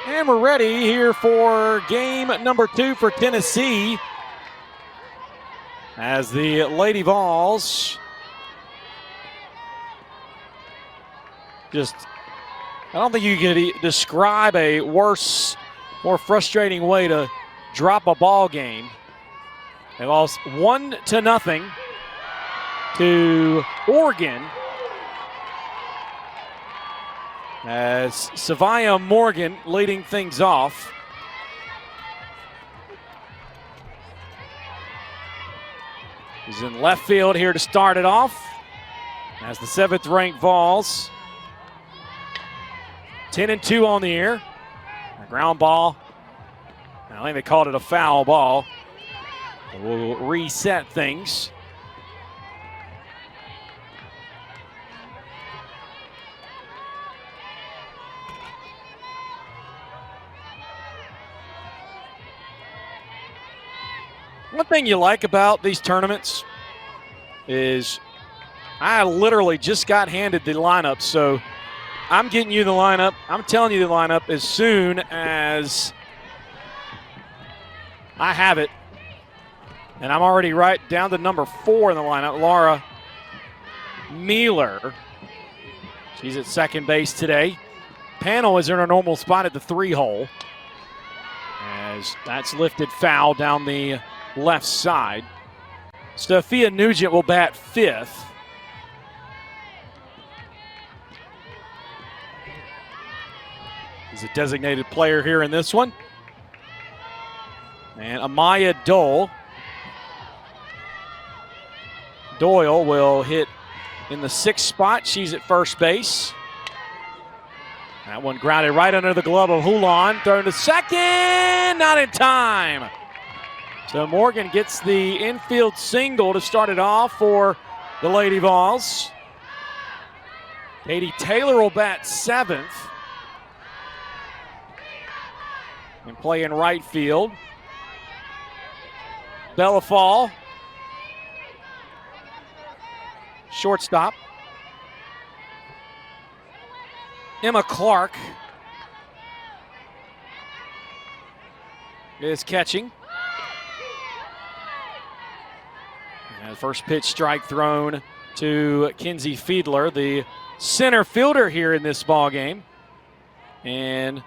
And we're ready here for game number 2 for Tennessee, as the Lady Vols I don't think you could describe a worse, more frustrating way to drop a ball game. They lost 1-0 to Oregon, as Savia Morgan leading things off. He's in left field here to start it off, as the 7th-ranked Vols 10-2 on the year. A ground ball. I think they called it a foul ball. We'll reset things. One thing you like about these tournaments is I literally just got handed the lineup, so I'm getting you the lineup. I'm telling you the lineup as soon as I have it. And I'm already right down to number 4 in the lineup, Laura Mealer. She's at second base today. Panel is in her normal spot at the 3-hole, as that's lifted foul down the left side. Sophia Nugent will bat 5th. He's a designated player here in this one. And Amaya Doyle will hit in the 6th spot. She's at first base. That one grounded right under the glove of Hulan. Thrown to second, not in time. So Morgan gets the infield single to start it off for the Lady Vols. Katie Taylor will bat 7th and play in right field. Bella Fall, shortstop. Emma Clark is catching. And first pitch strike thrown to Kinsey Fiedler, the center fielder here in this ball game. And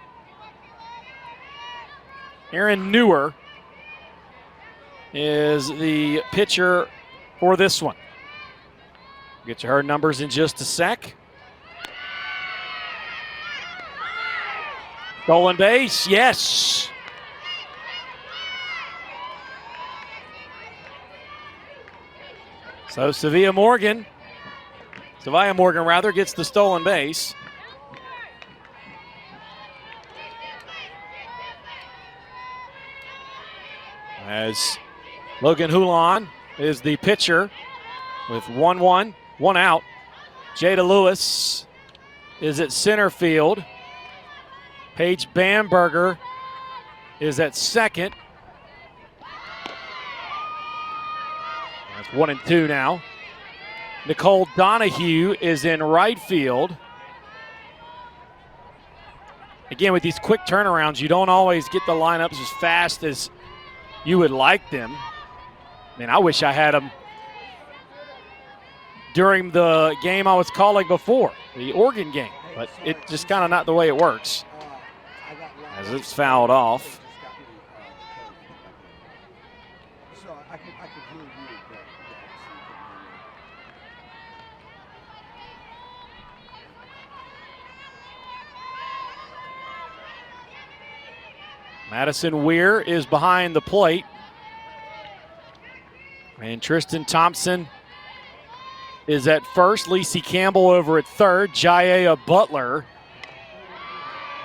Erin Newer is the pitcher for this one. Get to her numbers in just a sec. Stolen base, yes. So Savia Morgan gets the stolen base. As Logan Hulan is the pitcher with 1-1, 1 out. Jada Lewis is at center field. Paige Bamberger is at second. That's 1 and 2 now. Nicole Donahue is in right field. Again, with these quick turnarounds, you don't always get the lineups as fast as you would like them. I mean, I wish I had them during the game I was calling before, the Oregon game, but it's just kind of not the way it works, as it's fouled off. Madison Weir is behind the plate. And Tristan Thompson is at first. Lacey Campbell over at third. Jaiya Butler,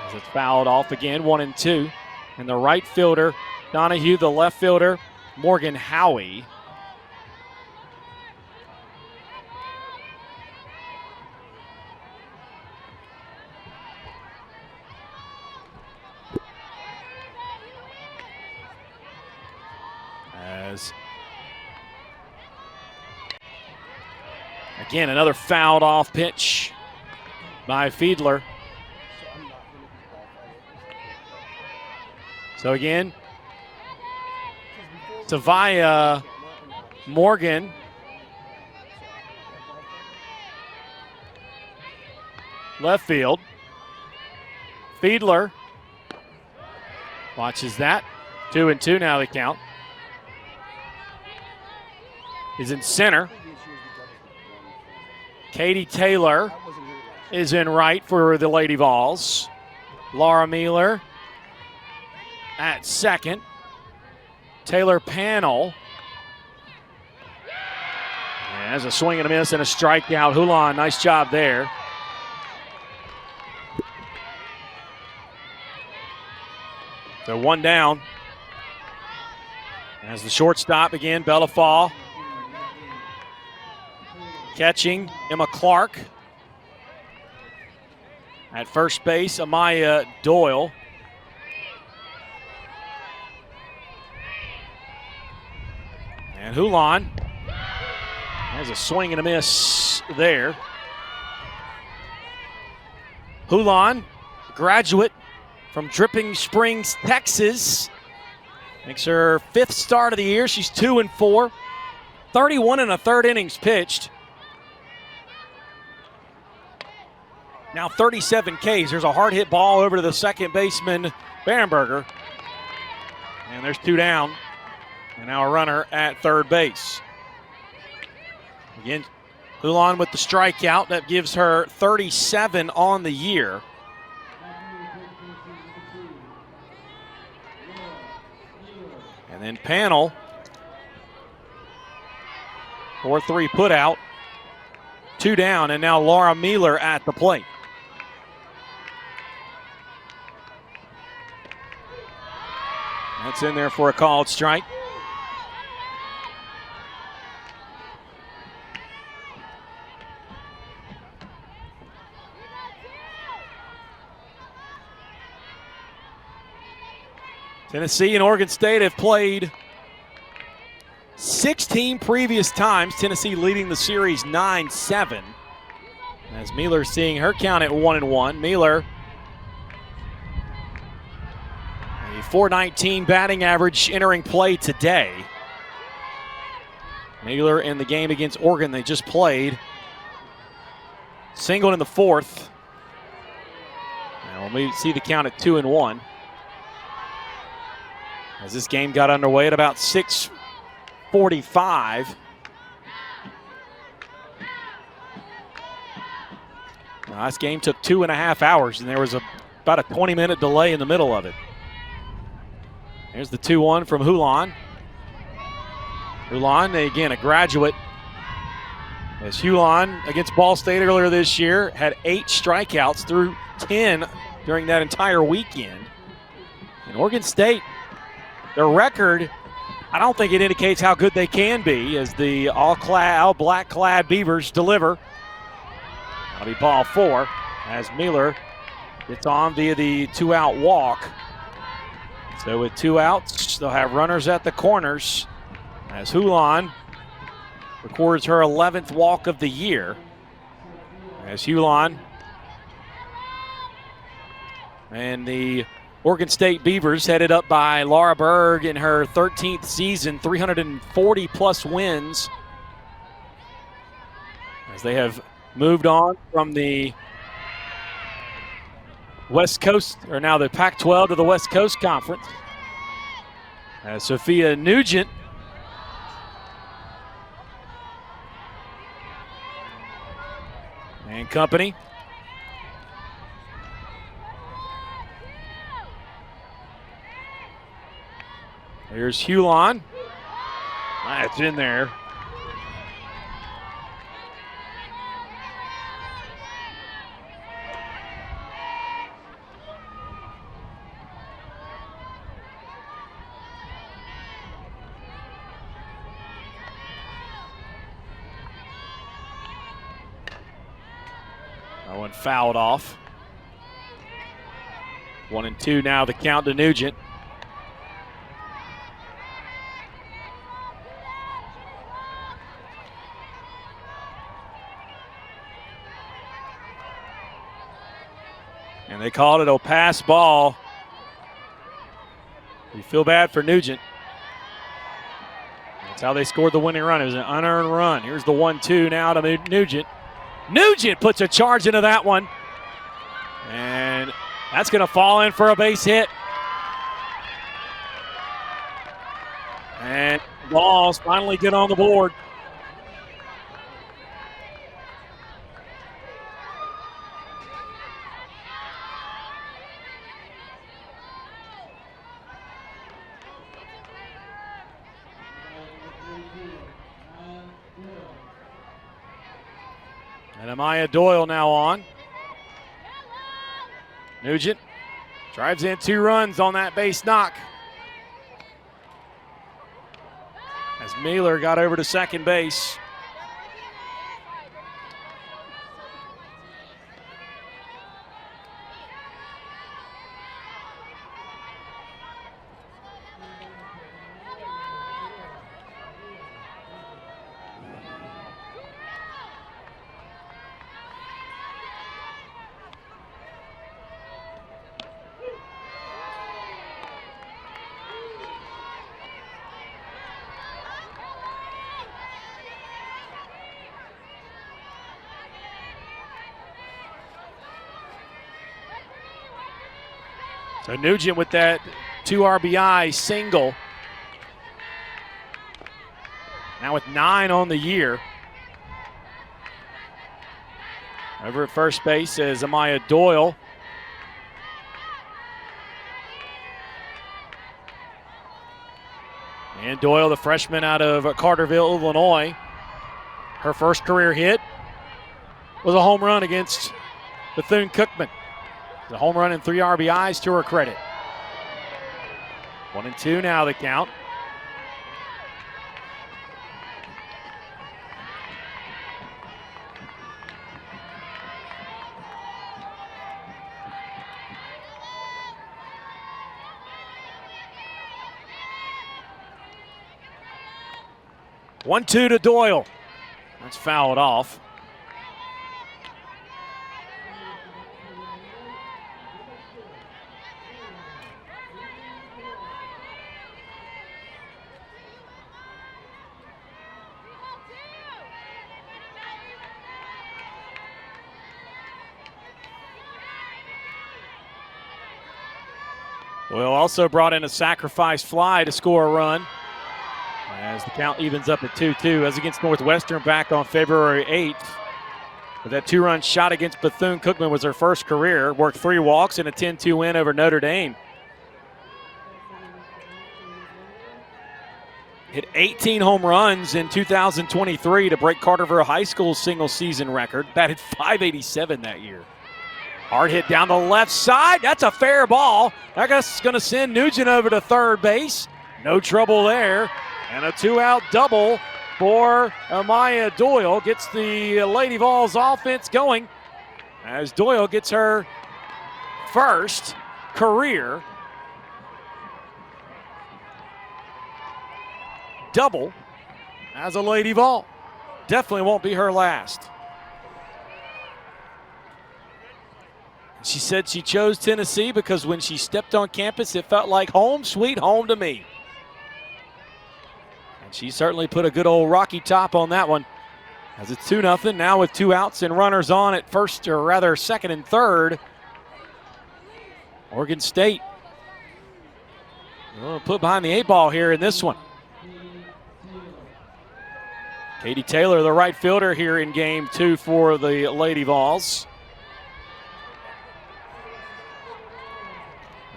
as it's fouled off again, 1 and 2. And the right fielder, Donahue. The left fielder, Morgan Howie. As again, another fouled off pitch by Fiedler. So again, Tavia Morgan left field. Fiedler watches that. 2-2 now the count. Is in center. Katie Taylor is in right for the Lady Vols. Laura Mueller at second. Taylor Panel has a swing and a miss and a strikeout. Hulan, nice job there. So one down. As the shortstop again, Bella Fall. Catching, Emma Clark. At first base, Amaya Doyle. And Hulan has a swing and a miss there. Hulan, graduate from Dripping Springs, Texas. Makes her 5th start of the year. She's 2-4. 31 1/3 innings pitched. Now 37 Ks. There's a hard hit ball over to the second baseman, Barenberger. And there's 2 down. And now a runner at third base. Again, Hulan with the strikeout. That gives her 37 on the year. And then Panel, 4-3 put out. 2 down, and now Laura Mueller at the plate. That's in there for a called strike. Tennessee and Oregon State have played 16 previous times. Tennessee leading the series 9-7. As Mueller seeing her count at 1-1. Mueller, a .419 batting average entering play today. Mueller in the game against Oregon they just played. Singled in the 4th. Now we see the count at 2-1. As this game got underway at about 6:45. Now, this game took 2.5 hours, and there was about a 20-minute delay in the middle of it. There's the 2-1 from Hulan. Hulan, again, a graduate. As Hulan against Ball State earlier this year had 8 strikeouts through 10 during that entire weekend. And Oregon State, their record, I don't think it indicates how good they can be as the all black clad Beavers deliver. That'll be ball 4 as Mueller gets on via the 2-out walk. So with 2 outs, they'll have runners at the corners as Hulan records her 11th walk of the year. As Hulan and the Oregon State Beavers, headed up by Laura Berg in her 13th season, 340-plus wins, as they have moved on from the West Coast, or now the Pac-12 to the West Coast Conference. As Sophia Nugent and company Here's Hulan. That's in there. That one fouled off. 1-2 now the count to Nugent. And they called it a pass ball. You feel bad for Nugent. That's how they scored the winning run. It was an unearned run. Here's the 1-2 now to Nugent. Nugent puts a charge into that one. And that's going to fall in for a base hit. And balls finally get on the board. And Amaya Doyle now on. Nugent drives in 2 runs on that base knock. As Mealer got over to second base. So Nugent with that 2 RBI single. Now with 9 on the year. Over at first base is Amaya Doyle. And Doyle, the freshman out of Carterville, Illinois. Her first career hit was a home run against Bethune-Cookman. The home run and 3 RBIs to her credit. 1-2 now the count. One-two to Doyle. That's fouled off. Doyle also brought in a sacrifice fly to score a run as the count evens up at 2-2 as against Northwestern back on February 8th. But that 2-run shot against Bethune-Cookman was her first career. Worked 3 walks and a 10-2 win over Notre Dame. Hit 18 home runs in 2023 to break Carterville High School's single season record. Batted .587 that year. Hard hit down the left side. That's a fair ball. That's going to send Nugent over to third base. No trouble there. And a 2-out double for Amaya Doyle. Gets the Lady Vols offense going as Doyle gets her first career double as a Lady Vol. Definitely won't be her last. She said she chose Tennessee because when she stepped on campus, it felt like home, sweet home to me. And she certainly put a good old Rocky Top on that one. As it's 2-0, now with 2 outs and runners on at first, or rather second and third. Oregon State put behind the 8 ball here in this one. Katie Taylor, the right fielder here in game 2 for the Lady Vols.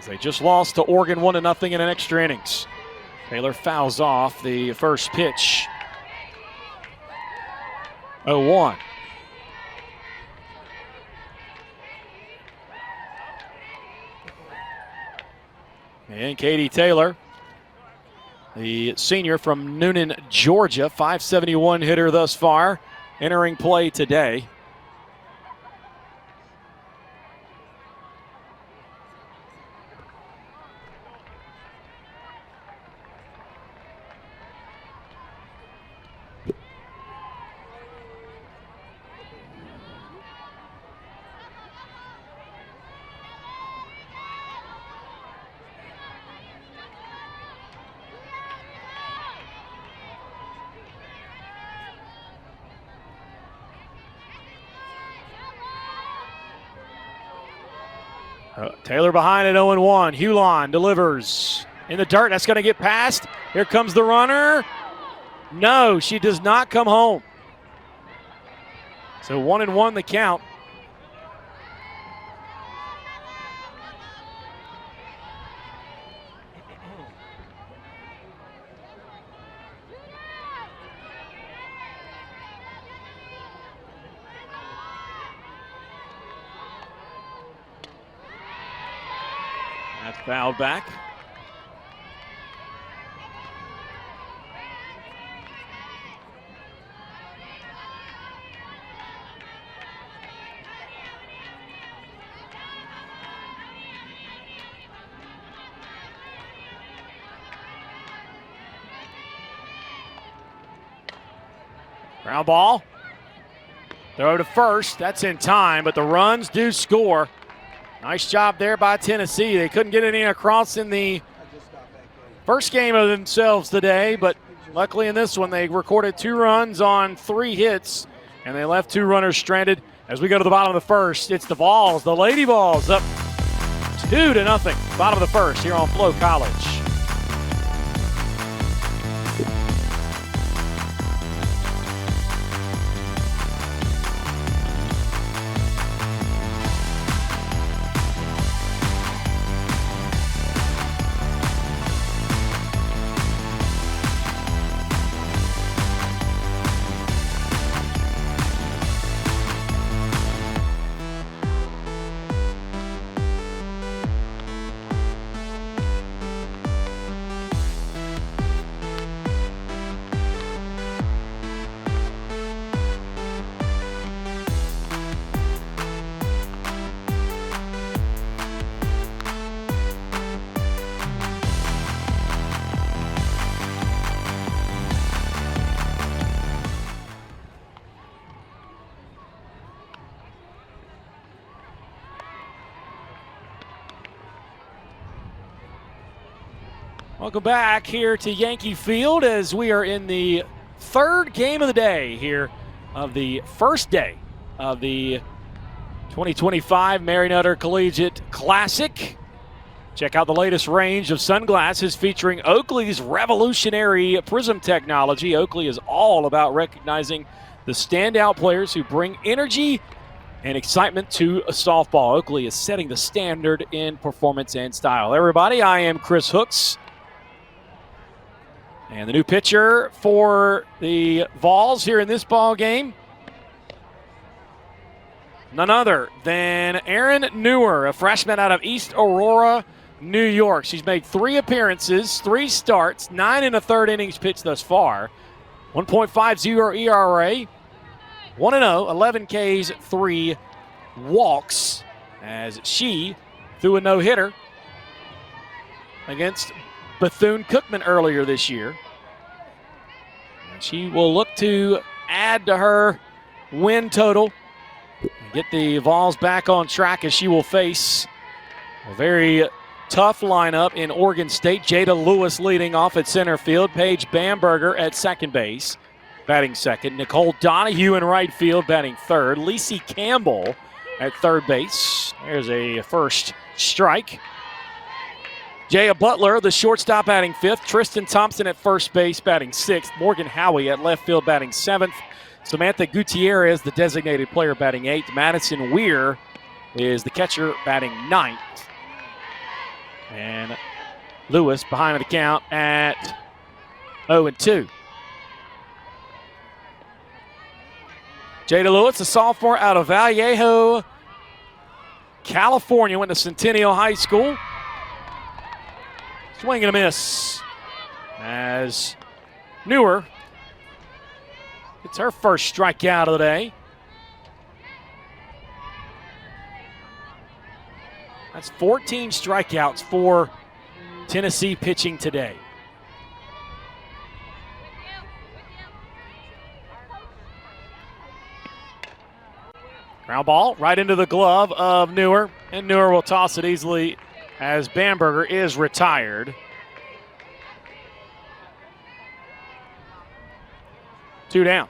They just lost to Oregon 1-0 in an extra innings. Taylor fouls off the first pitch. 0-1. And Katie Taylor, the senior from Noonan, Georgia, .571 hitter thus far, entering play today. Taylor behind at 0-1. Hulon delivers in the dirt. That's going to get past. Here comes the runner. No, she does not come home. So 1-1 the count. That's fouled back. Ground ball. Throw to first. That's in time, but the runs do score. Nice job there by Tennessee. They couldn't get any across in the first game of themselves today, but luckily in this one they recorded 2 runs on 3 hits, and they left 2 runners stranded. As we go to the bottom of the first, it's the Vols, the Lady Vols, up 2-0. Bottom of the first here on Flo College. Welcome back here to Yankee Field as we are in the 3rd game of the day here of the first day of the 2025 Mary Nutter Collegiate Classic. Check out the latest range of sunglasses featuring Oakley's revolutionary prism technology. Oakley is all about recognizing the standout players who bring energy and excitement to a softball. Oakley is setting the standard in performance and style. Everybody, I am Chris Hooks. And the new pitcher for the Vols here in this ball game, none other than Erin Newer, a freshman out of East Aurora, New York. She's made 3 appearances, 3 starts, 9 1/3 innings pitched thus far. 1.50 ERA, 1-0, 11 Ks, 3 walks, as she threw a no-hitter against Bethune-Cookman earlier this year. And she will look to add to her win total and get the Vols back on track as she will face a very tough lineup in Oregon State. Jada Lewis leading off at center field. Paige Bamberger at second base, batting second. Nicole Donahue in right field, batting third. Lacey Campbell at third base. There's a first strike. Jaya Butler, the shortstop, batting fifth. Tristan Thompson at first base, batting sixth. Morgan Howie at left field, batting seventh. Samantha Gutierrez, the designated player, batting eighth. Madison Weir is the catcher, batting ninth. And Lewis behind the count at 0-2. Jada Lewis, a sophomore out of Vallejo, California, went to Centennial High School. Swing and a miss as Newer gets her first strikeout of the day. That's 14 strikeouts for Tennessee pitching today. Ground ball right into the glove of Newer, and Newer will toss it easily as Bamberger is retired. 2 down.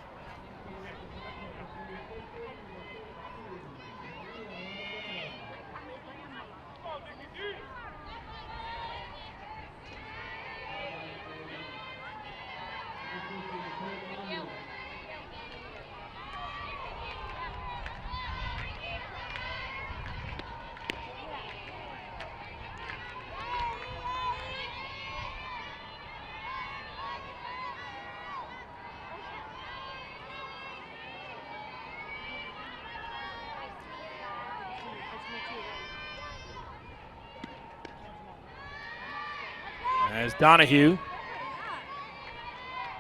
As Donahue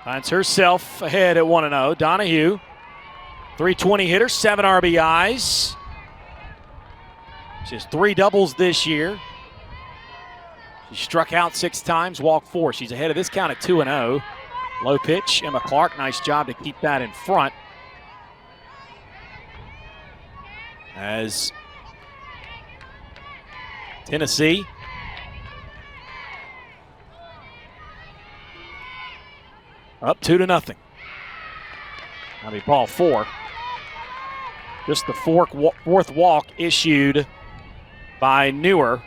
finds herself ahead at 1-0. Donahue, 320 hitter, 7 RBIs. She has 3 doubles this year. She struck out 6 times, walked 4. She's ahead of this count at 2-0. Low pitch, Emma Clark, nice job to keep that in front. As Tennessee up 2-0. That'll be ball 4. Just the fourth walk issued by Newer.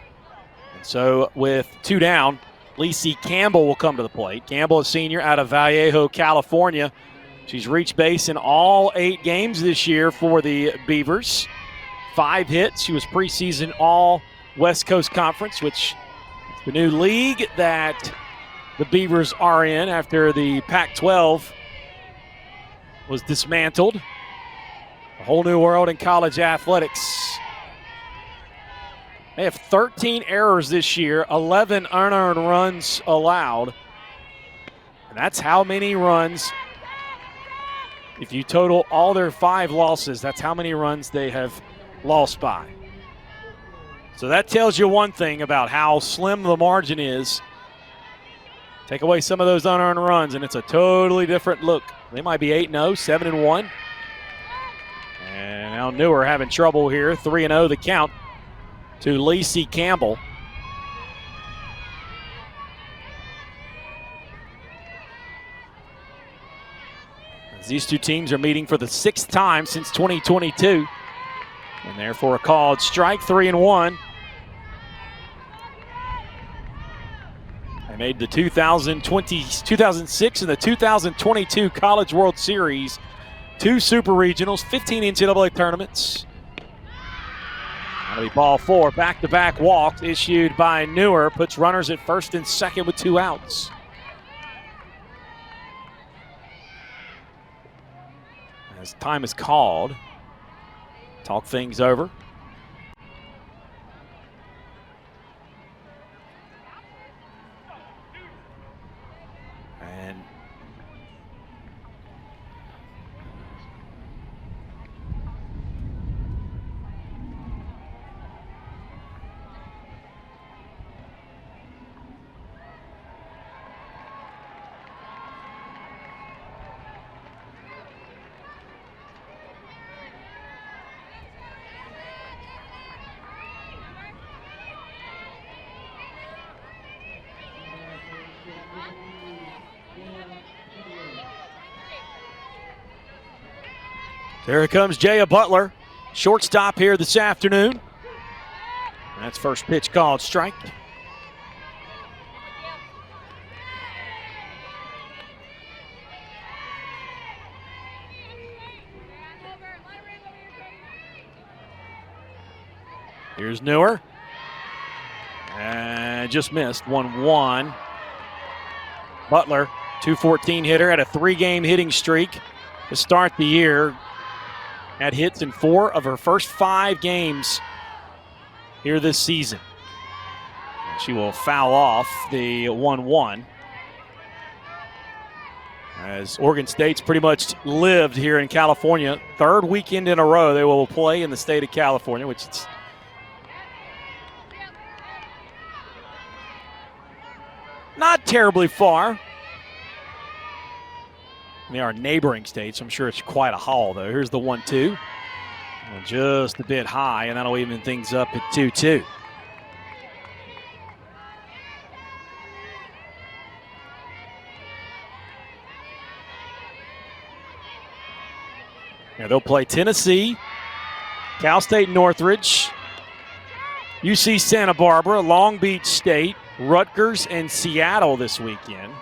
And so with 2 down, Lacey Campbell will come to the plate. Campbell, a senior out of Vallejo, California. She's reached base in all 8 games this year for the Beavers. 5 hits. She was preseason all West Coast Conference, which is the new league that the Beavers are in after the Pac-12 was dismantled. A whole new world in college athletics. They have 13 errors this year, 11 unearned runs allowed. And that's how many runs, if you total all their 5 losses, that's how many runs they have lost by. So that tells you one thing about how slim the margin is. Take away some of those unearned runs, and it's a totally different look. They might be 8-0, 7-1. And now Newer having trouble here. 3-0 the count to Lacey Campbell. As these 2 teams are meeting for the 6th time since 2022. And therefore a called strike, 3-1. They made the 2006 and the 2022 College World Series, 2 Super Regionals, 15 NCAA tournaments. That'll be ball 4. Back-to-back walks issued by Newer. Puts runners at first and second with 2 outs. As time is called, talk things over. And there comes Jaya Butler, shortstop here this afternoon. And that's first pitch called strike. Here's Newer. And just missed, 1-1. Butler, 214 hitter, had a 3-game hitting streak to start the year. Had hits in 4 of her first 5 games here this season. She will foul off the 1-1. As Oregon State's pretty much lived here in California. 3rd weekend in a row they will play in the state of California, which is not terribly far. They are neighboring states. I'm sure it's quite a haul, though. Here's the 1-2. Just a bit high, and that'll even things up at 2-2. Now they'll play Tennessee, Cal State Northridge, UC Santa Barbara, Long Beach State, Rutgers, and Seattle this weekend.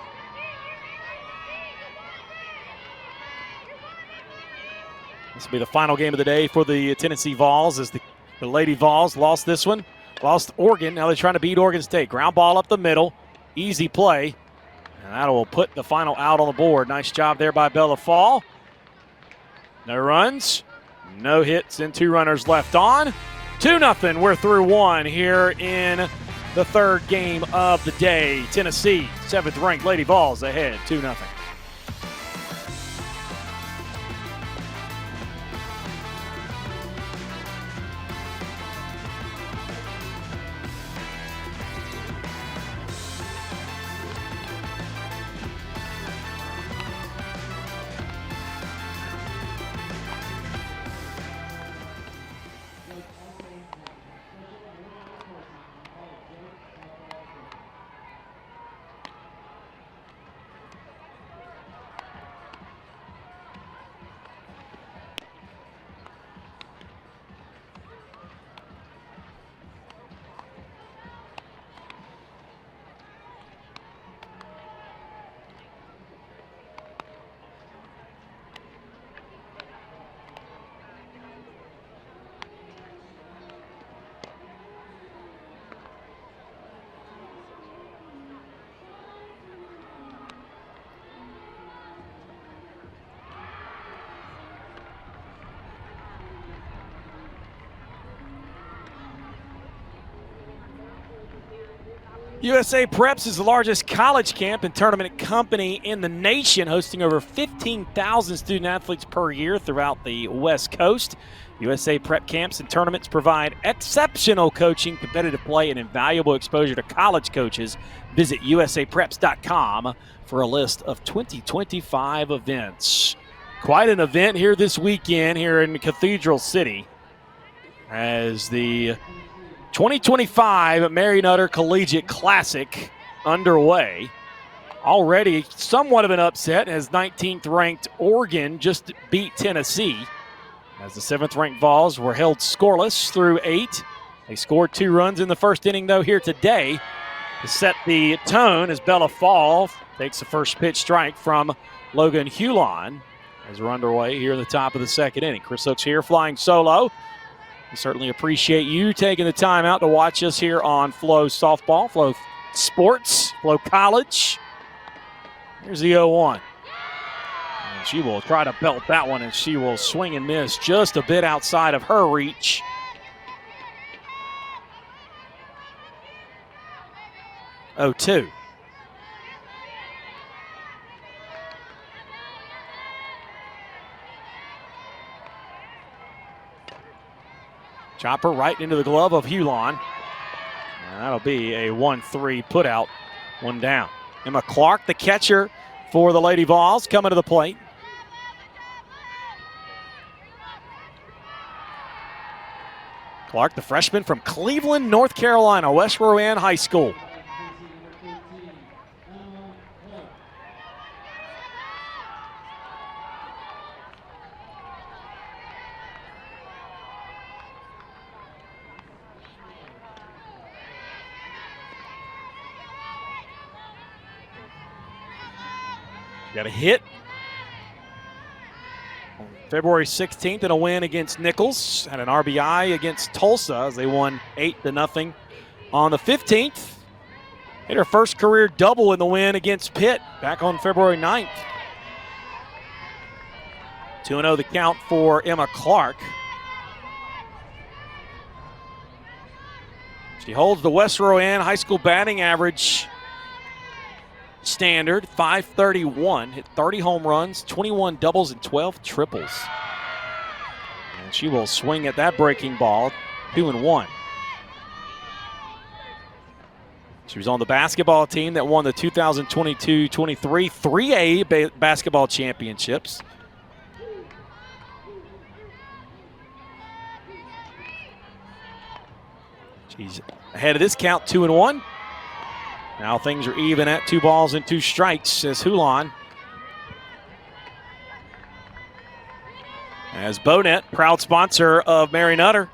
This will be the final game of the day for the Tennessee Vols as the Lady Vols lost this one. Lost Oregon. Now they're trying to beat Oregon State. Ground ball up the middle. Easy play. And that will put the final out on the board. Nice job there by Bella Fall. No runs. No hits and 2 runners left on. 2-0. We're through 1 here in the third game of the day. Tennessee, 7th-ranked Lady Vols ahead 2-0. USA Preps is the largest college camp and tournament company in the nation, hosting over 15,000 student athletes per year throughout the West Coast. USA Prep camps and tournaments provide exceptional coaching, competitive play, and invaluable exposure to college coaches. Visit usapreps.com for a list of 2025 events. Quite an event here this weekend here in Cathedral City as the 2025 Mary Nutter Collegiate Classic underway. Already somewhat of an upset as 19th-ranked Oregon just beat Tennessee. As the 7th-ranked Vols were held scoreless through 8. They scored 2 runs in the first inning, though, here today to set the tone as Bella Fall takes the first pitch strike from Logan Hewlon as we're underway here in the top of the 2nd inning. Chris Hooks here flying solo. We certainly appreciate you taking the time out to watch us here on FloSoftball, Flo Sports, Flo College. Here's the 0-1. And she will try to belt that one, and she will swing and miss just a bit outside of her reach. Oh, 2. Chopper right into the glove of Hewlon. And that'll be a 1-3 put out, 1 down. Emma Clark, the catcher for the Lady Vols, coming to the plate. Clark, the freshman from Cleveland, North Carolina, West Rowan High School. Got a hit on February 16th in a win against Nichols. Had an RBI against Tulsa as they won 8-0 on the 15th. Hit her first career double in the win against Pitt back on February 9th. 2-0 the count for Emma Clark. She holds the West Rowan High School batting average standard, .531, hit 30 home runs, 21 doubles, and 12 triples. And she will swing at that breaking ball, 2-1. She was on the basketball team that won the 2022-23 3A basketball championships. She's ahead of this count, 2-1. Now things are even at 2 balls and 2 strikes as Hewlon. As Bonet, proud sponsor of Mary Nutter.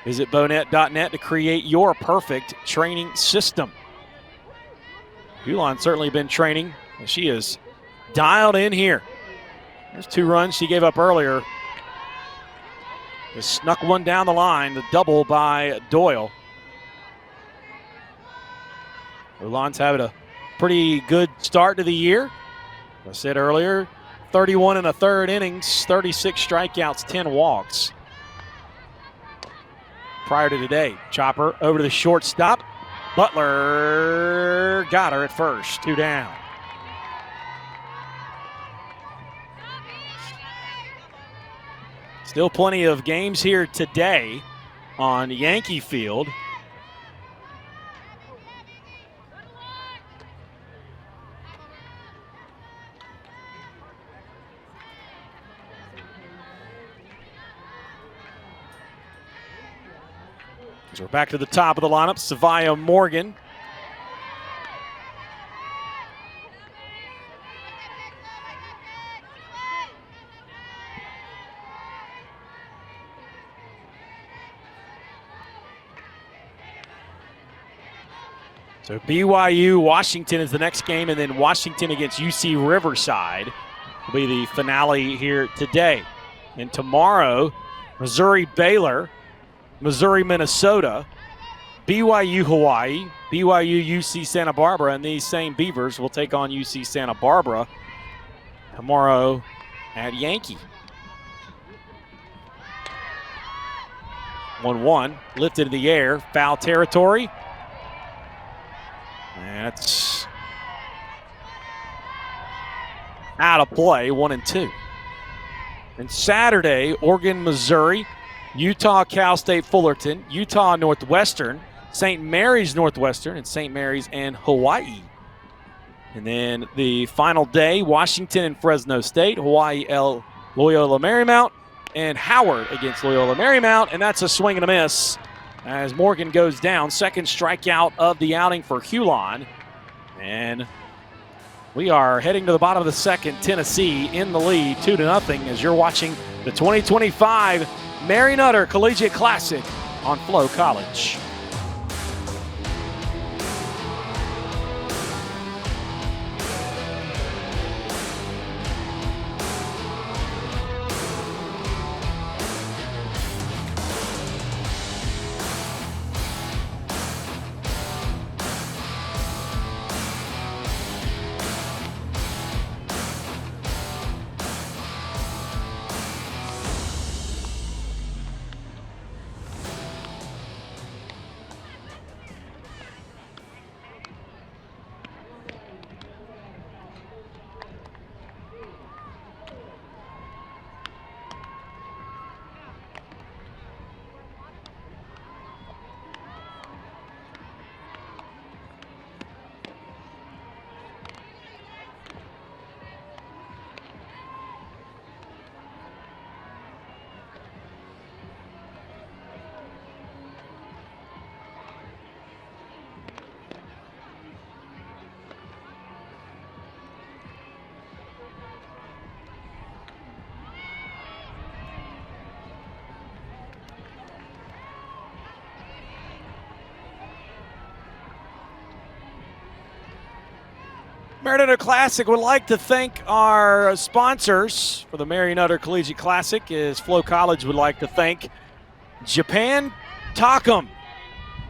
Visit bonet.net to create your perfect training system. Hewlon certainly been training. She is dialed in here. There's 2 runs she gave up earlier. Just snuck one down the line, the double by Doyle. Hewlon's having a pretty good start to the year. As I said earlier, 31 1/3 innings, 36 strikeouts, 10 walks. Prior to today, Chopper over to the shortstop. Butler got her at first, 2 down. Still plenty of games here today on Yankee Field. So we're back to the top of the lineup. Savia Morgan. So BYU, Washington is the next game, and then Washington against UC Riverside will be the finale here today. And tomorrow, Missouri Baylor, Missouri Minnesota, BYU Hawaii, BYU UC Santa Barbara, and these same Beavers will take on UC Santa Barbara tomorrow at Yankee. 1-1, lifted in the air, foul territory. That's out of play, 1-2. And Saturday, Oregon, Missouri, Utah, Cal State Fullerton, Utah Northwestern, St. Mary's Northwestern, and St. Mary's and Hawaii. And then the final day, Washington and Fresno State, Hawaii, Loyola Marymount, and Howard against Loyola Marymount. And that's a swing and a miss as Morgan goes down. Second strikeout of the outing for Hulan. And we are heading to the bottom of the second. Tennessee in the lead, 2-0, as you're watching the 2025 Mary Nutter Collegiate Classic on Flo College. Mary Nutter Classic would like to thank our sponsors for the Mary Nutter Collegiate Classic, as Flo College would like to thank Japan Takum.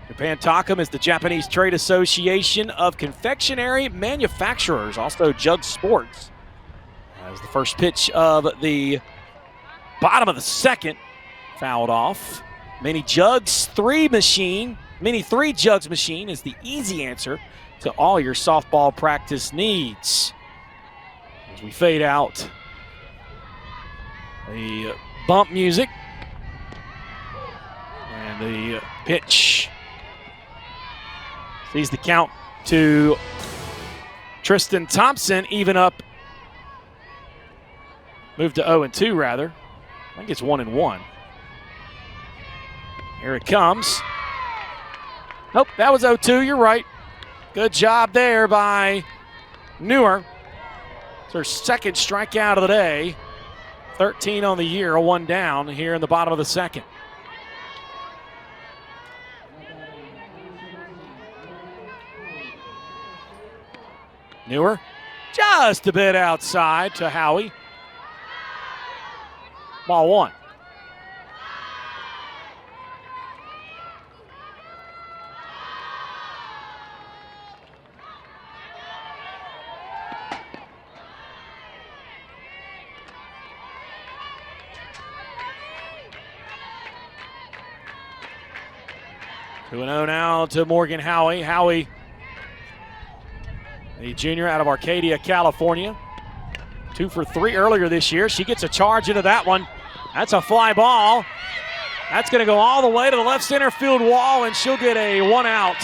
Japan Takum is the Japanese Trade Association of Confectionery Manufacturers, also Jug Sports. As the first pitch of the bottom of the second fouled off. Mini 3 Jugs machine is the easy answer to all your softball practice needs. As we fade out the bump music and the pitch sees the count to Tristan Thompson, even up, move to 0-2 rather. I think it's 1-1. Here it comes. Nope, that was 0-2, you're right. Good job there by Newer. It's her second strikeout of the day. 13 on the year, a 1 down here in the bottom of the second. Newer just a bit outside to Howie. Ball 1. 2-0 now to Morgan Howie. Howie, a junior out of Arcadia, California. 2 for 3 earlier this year. She gets a charge into that one. That's a fly ball. That's going to go all the way to the left center field wall, and she'll get a 1-out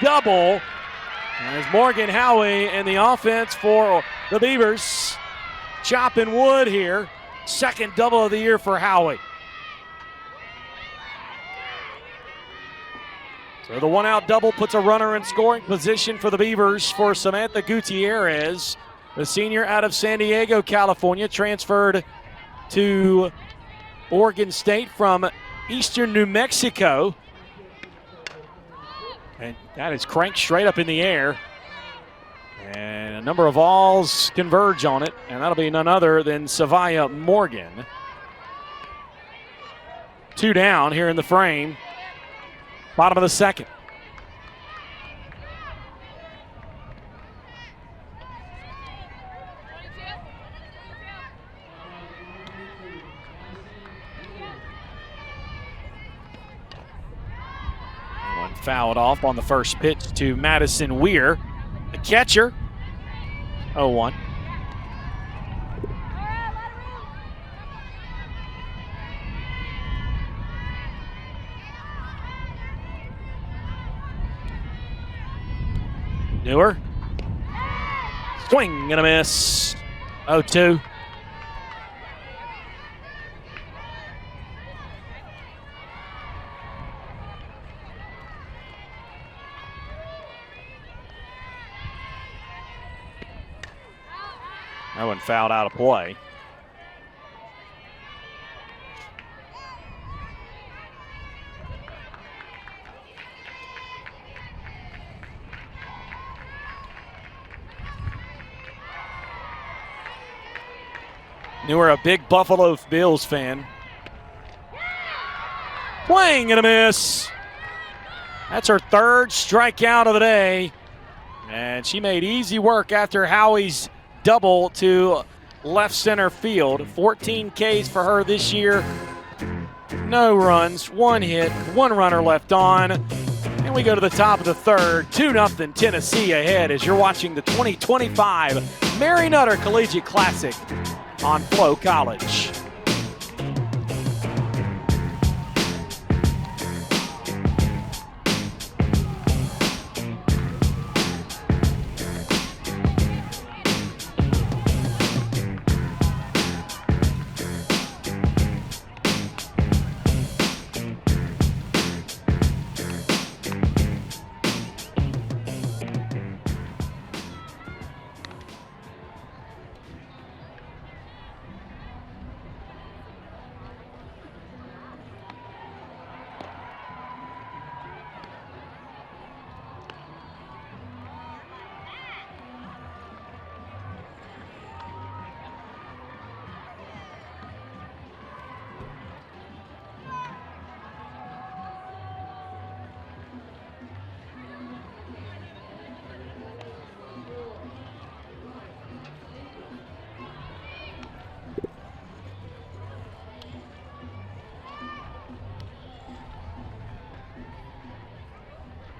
double. As Morgan Howie in the offense for the Beavers, chopping wood here. Second double of the year for Howie. So the 1-out double puts a runner in scoring position for the Beavers for Samantha Gutierrez, the senior out of San Diego, California, transferred to Oregon State from Eastern New Mexico. And that is cranked straight up in the air. And a number of balls converge on it, and that'll be none other than Savia Morgan. 2 down here in the frame. Bottom of the second. One fouled off on the first pitch to Madison Weir. The catcher, 0-1. Newer. Swing and a miss. 0-2. That one fouled out of play. Newer, a big Buffalo Bills fan. Swing and a miss. That's her third strikeout of the day. And she made easy work after Howie's double to left center field. 14 Ks for her this year. No runs, 1 hit, 1 runner left on. And we go to the top of the third. 2-0 Tennessee ahead as you're watching the 2025 Mary Nutter Collegiate Classic on Flo College.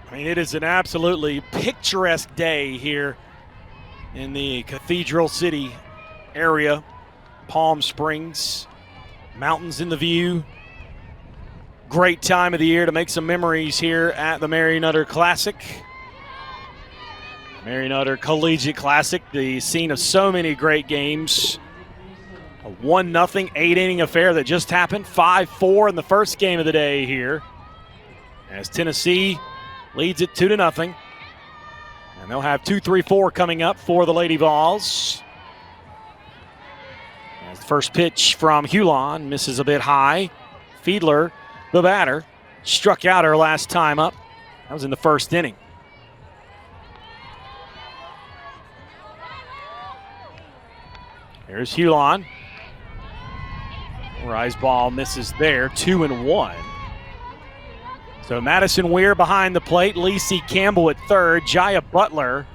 I mean, it is an absolutely picturesque day here in the Cathedral City area. Palm Springs, mountains in the view. Great time of the year to make some memories here at the Mary Nutter Classic. Mary Nutter Collegiate Classic, the scene of so many great games. A 1-0 8-inning affair that just happened. 5-4 in the first game of the day here, as Tennessee leads it 2-0. And they'll have 2-3-4 coming up for the Lady Vols. As the first pitch from Hulan misses a bit high. Fiedler, the batter, struck out her last time up. That was in the first inning. Here's Hulan. Rise ball misses there, 2-1. So Madison Weir behind the plate, Lacey Campbell at third, Jaya Butler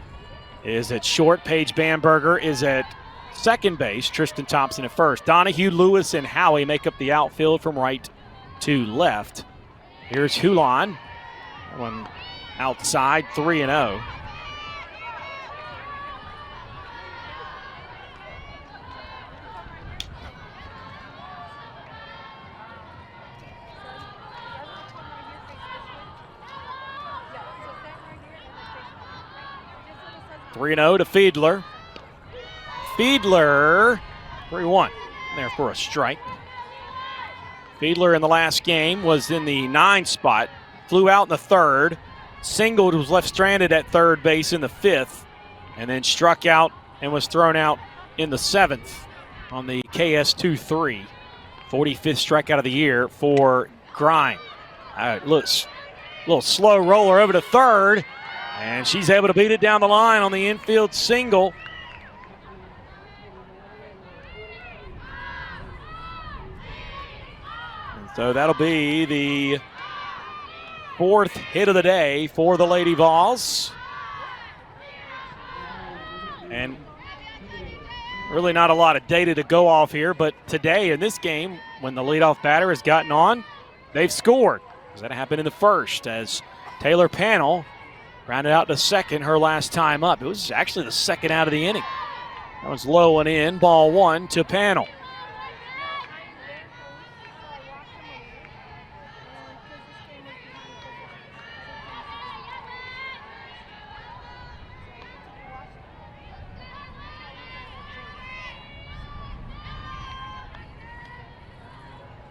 is at short, Paige Bamberger is at second base, Tristan Thompson at first. Donahue, Lewis, and Howie make up the outfield from right to left. Here's Hulan, That one outside, 3-0. To Fiedler. Fiedler, 3-1 there for a strike. Fiedler in the last game was in the 9 spot, flew out in the 3rd, singled, was left stranded at 3rd base in the 5th, and then struck out and was thrown out in the 7th on the KS2-3. 45th strikeout of the year for Grime. Little slow roller over to 3rd. And she's able to beat it down the line on the infield single. And so that'll be the 4th hit of the day for the Lady Vols. And really not a lot of data to go off here, but today in this game, when the leadoff batter has gotten on, they've scored. That happened in the 1st as Taylor Pannell rounded out to 2nd her last time up. It was actually the 2nd out of the inning. That was low and in, ball 1 to Pannell.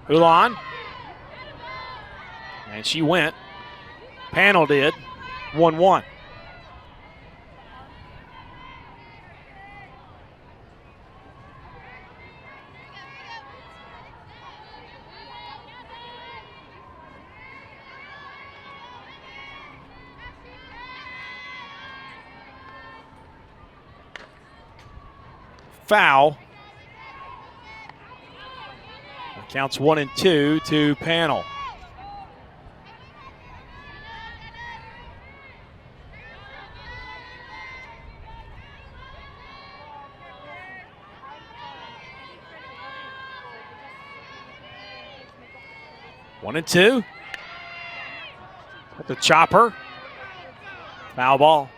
Hulan. And she went. Pannell did. 1-1. Foul. It counts 1-2 to Pannell. One and two. At the chopper. Foul ball.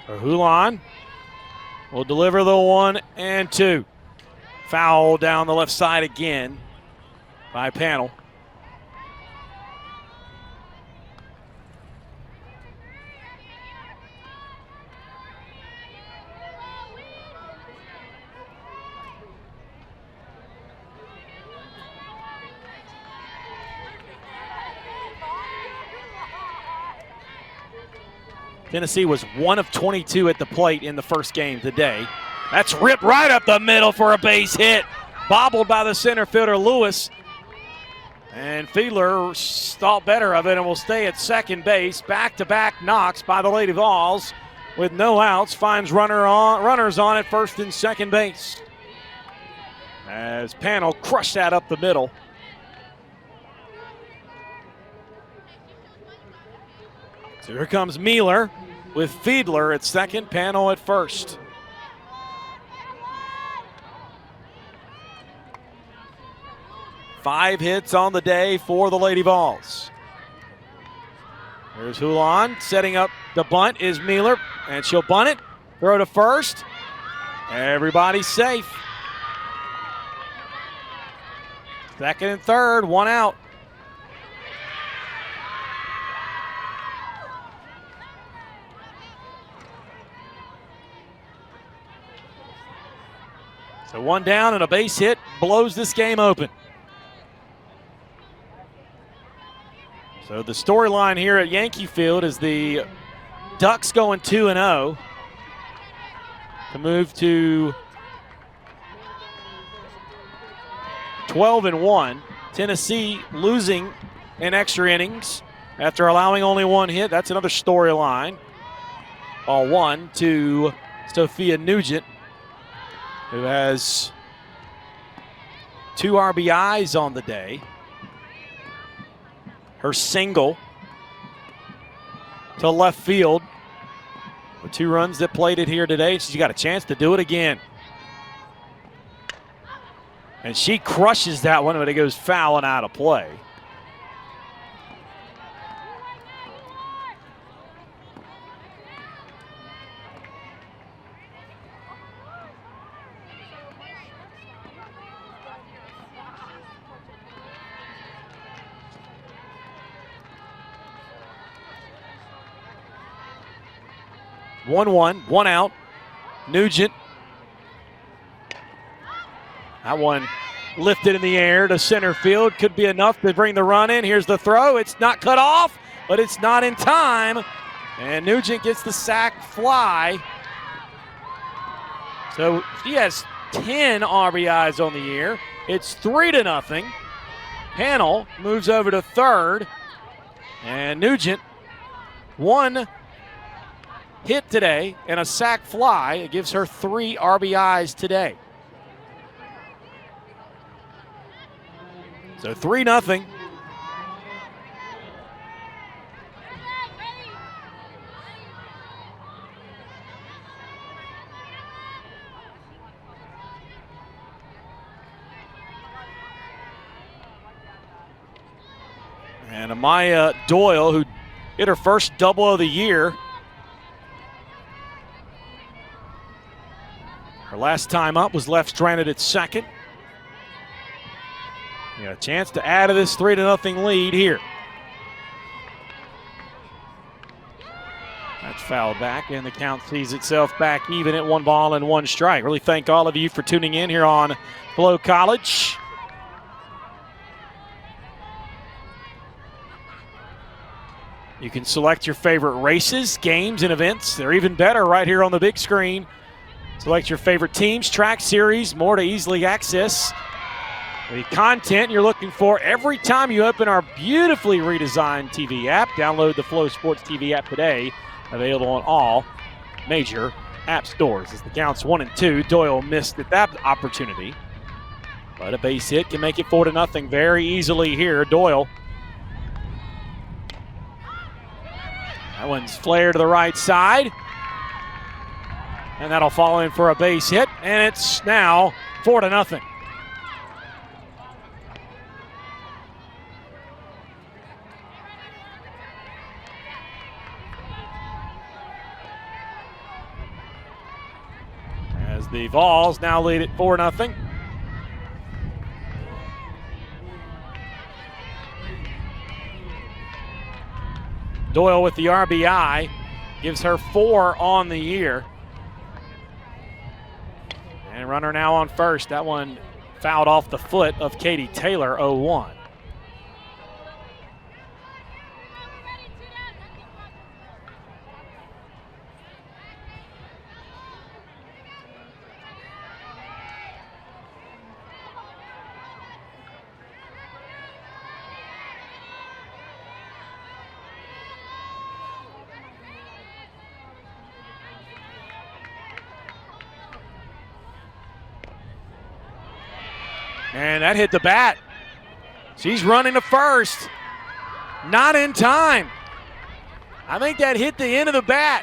Hulan will deliver the 1-2. Foul down the left side again by Pannell. Tennessee was 1 of 22 at the plate in the first game today. That's ripped right up the middle for a base hit. Bobbled by the center fielder, Lewis. And Fiedler thought better of it and will stay at second base. Back-to-back knocks by the Lady Vols with no outs. Finds runners on at first and second base. As Pannell crushed that up the middle. So here comes Mealer with Fiedler at second, Pannell at first. Five hits on the day for the Lady Vols. Here's Hulan setting up the bunt is Mealer, and she'll bunt it. Throw to first. Everybody's safe. Second and third, one out. So one down and a base hit blows this game open. So the storyline here at Yankee Field is the Ducks going 2-0 to move to 12-1. Tennessee losing in extra innings after allowing only one hit. That's another storyline. Ball one to Sophia Nugent, who has 2 RBIs on the day. Her single to left field. The 2 runs that plated here today, she's got a chance to do it again. And she crushes that one, but it goes foul and out of play. One out. Nugent. That one lifted in the air to center field. Could be enough to bring the run in. Here's the throw. It's not cut off, but it's not in time. And Nugent gets the sac fly. So she has 10 RBIs on the year. It's 3-0. Panel moves over to third. And Nugent, 1 hit today and a sac fly. It gives her 3 RBIs today. So 3-0. And Amaya Doyle, who hit her first double of the year. Her last time up was left stranded at second. A chance to add to this 3-0 lead here. That's fouled back, and the count sees itself back even at 1 ball and 1 strike. Really thank all of you for tuning in here on Flo College. You can select your favorite races, games, and events. They're even better right here on the big screen. Select your favorite teams, track series, more to easily access the content you're looking for every time you open our beautifully redesigned TV app. Download the Flo Sports TV app today. Available on all major app stores. As the count's 1-2, Doyle missed at that opportunity. But a base hit can make it 4-0 very easily here. Doyle. That one's flared to the right side. And that'll fall in for a base hit. And it's now 4-0. As the Vols now lead at 4-0. Doyle with the RBI gives her 4 on the year. And runner now on first. That one fouled off the foot of Katie Taylor, 0-1. And that hit the bat. She's running to first. Not in time. I think that hit the end of the bat.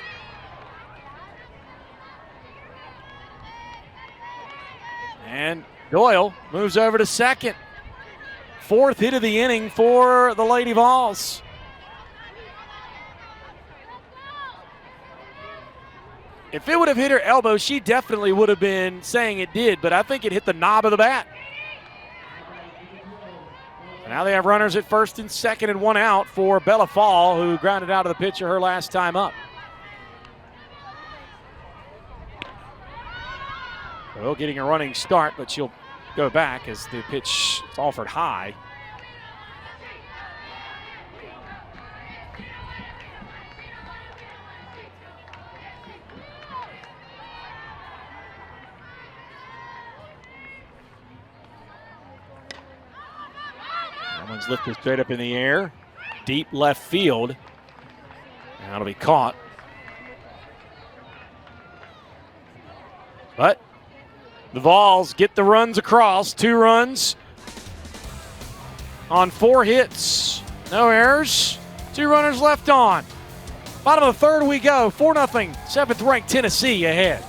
And Doyle moves over to second. 4th hit of the inning for the Lady Vols. If it would have hit her elbow, she definitely would have been saying it did, but I think it hit the knob of the bat. Now they have runners at first and second and 1 out for Bella Fall, who grounded out of the pitcher her last time up. Well, getting a running start, but she'll go back as the pitch is offered high. One's lifted straight up in the air, deep left field, and that'll be caught But the Vols get the runs across. 2 runs on 4 hits. No errors. 2 runners left on. Bottom of the 3rd we go. 4-0. 7th-ranked Tennessee ahead.